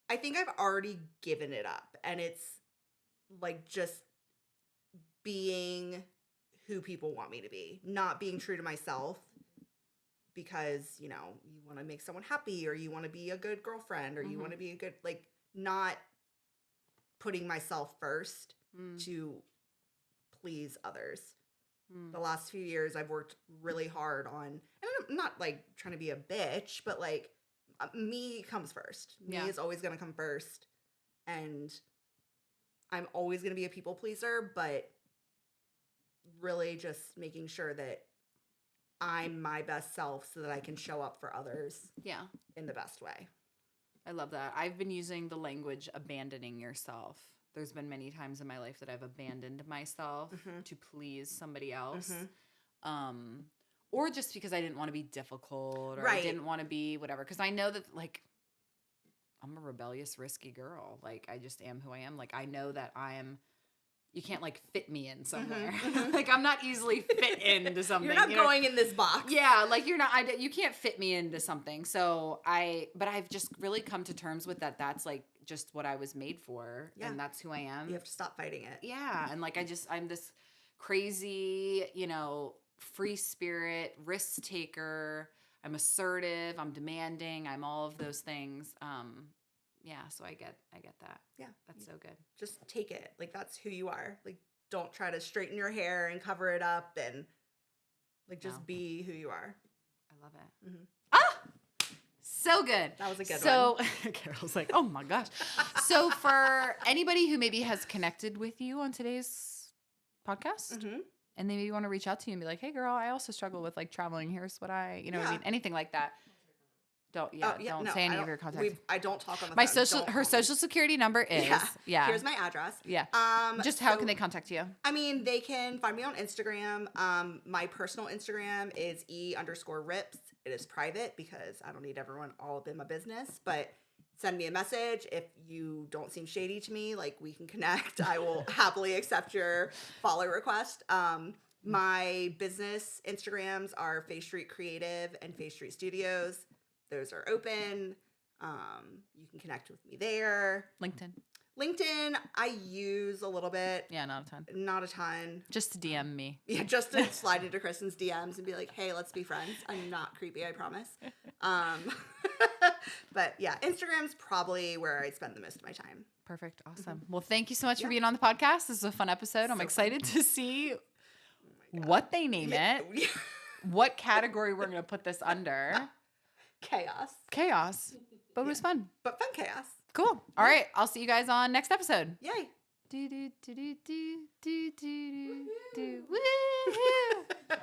I think I've already given it up, and it's like just being who people want me to be, not being true to myself because, you want to make someone happy, or you want to be a good girlfriend, or you want to be a good, like, not putting myself first to please others. The last few years I've worked really hard on, and I'm not like trying to be a bitch, but like me comes first. Me Yeah. is always going to come first, and I'm always going to be a people pleaser, but really just making sure that I'm my best self so that I can show up for others Yeah. in the best way. I love that. I've been using the language abandoning yourself. There's been many times in my life that I've abandoned myself to please somebody else. Or just because I didn't want to be difficult, or I Right. didn't want to be whatever. Because I know that, like, I'm a rebellious, risky girl. Like, I just am who I am. Like, I know that you can't, like, fit me in somewhere. Like, I'm not easily fit into something. You're not you know? going in this box. Yeah, like you're not. You can't fit me into something. So but I've just really come to terms with that. That's like just what I was made for, Yeah. and that's who I am. You have to stop fighting it. Yeah, and like I'm this crazy, free spirit, risk taker. I'm assertive. I'm demanding. I'm all of those things. Yeah, so I get that. Yeah. That's so good. Just take it. Like that's who you are. Like don't try to straighten your hair and cover it up, and like just No. be who you are. I love it. Mhm. So good. That was a good so, Carol's like, oh my gosh. So for anybody who maybe has connected with you on today's podcast Mm-hmm. and they maybe want to reach out to you and be like, hey girl, I also struggle with like traveling. Here's what I, what I mean? Anything like that. Don't say any of your contacts. I don't talk on the My phone. social, Don't her call me. social security number is, Here's my address. Yeah. Just how so- can they contact you? I mean, they can find me on Instagram. My personal Instagram is e_rips. It is private because I don't need everyone all up in my business, but send me a message. If you don't seem shady to me, like we can connect. I will happily accept your follow request. My business Instagrams are Face Street Creative and Face Street Studios. Those are open. You can connect with me there. LinkedIn, I use a little bit. Yeah, not a ton. Not a ton. Just to DM me. Yeah, just to slide into Kristen's DMs and be like, hey, let's be friends. I'm not creepy, I promise. But yeah, Instagram's probably where I spend the most of my time. Perfect. Awesome. Well, thank you so much for being on the podcast. This is a fun episode. I'm So excited to see what they name it, what category we're going to put this under. Chaos. But it was fun. But fun chaos. Cool. All right. I'll see you guys on next episode. Yay. Do, do, do, do, do, do, do, do, do. Woohoo.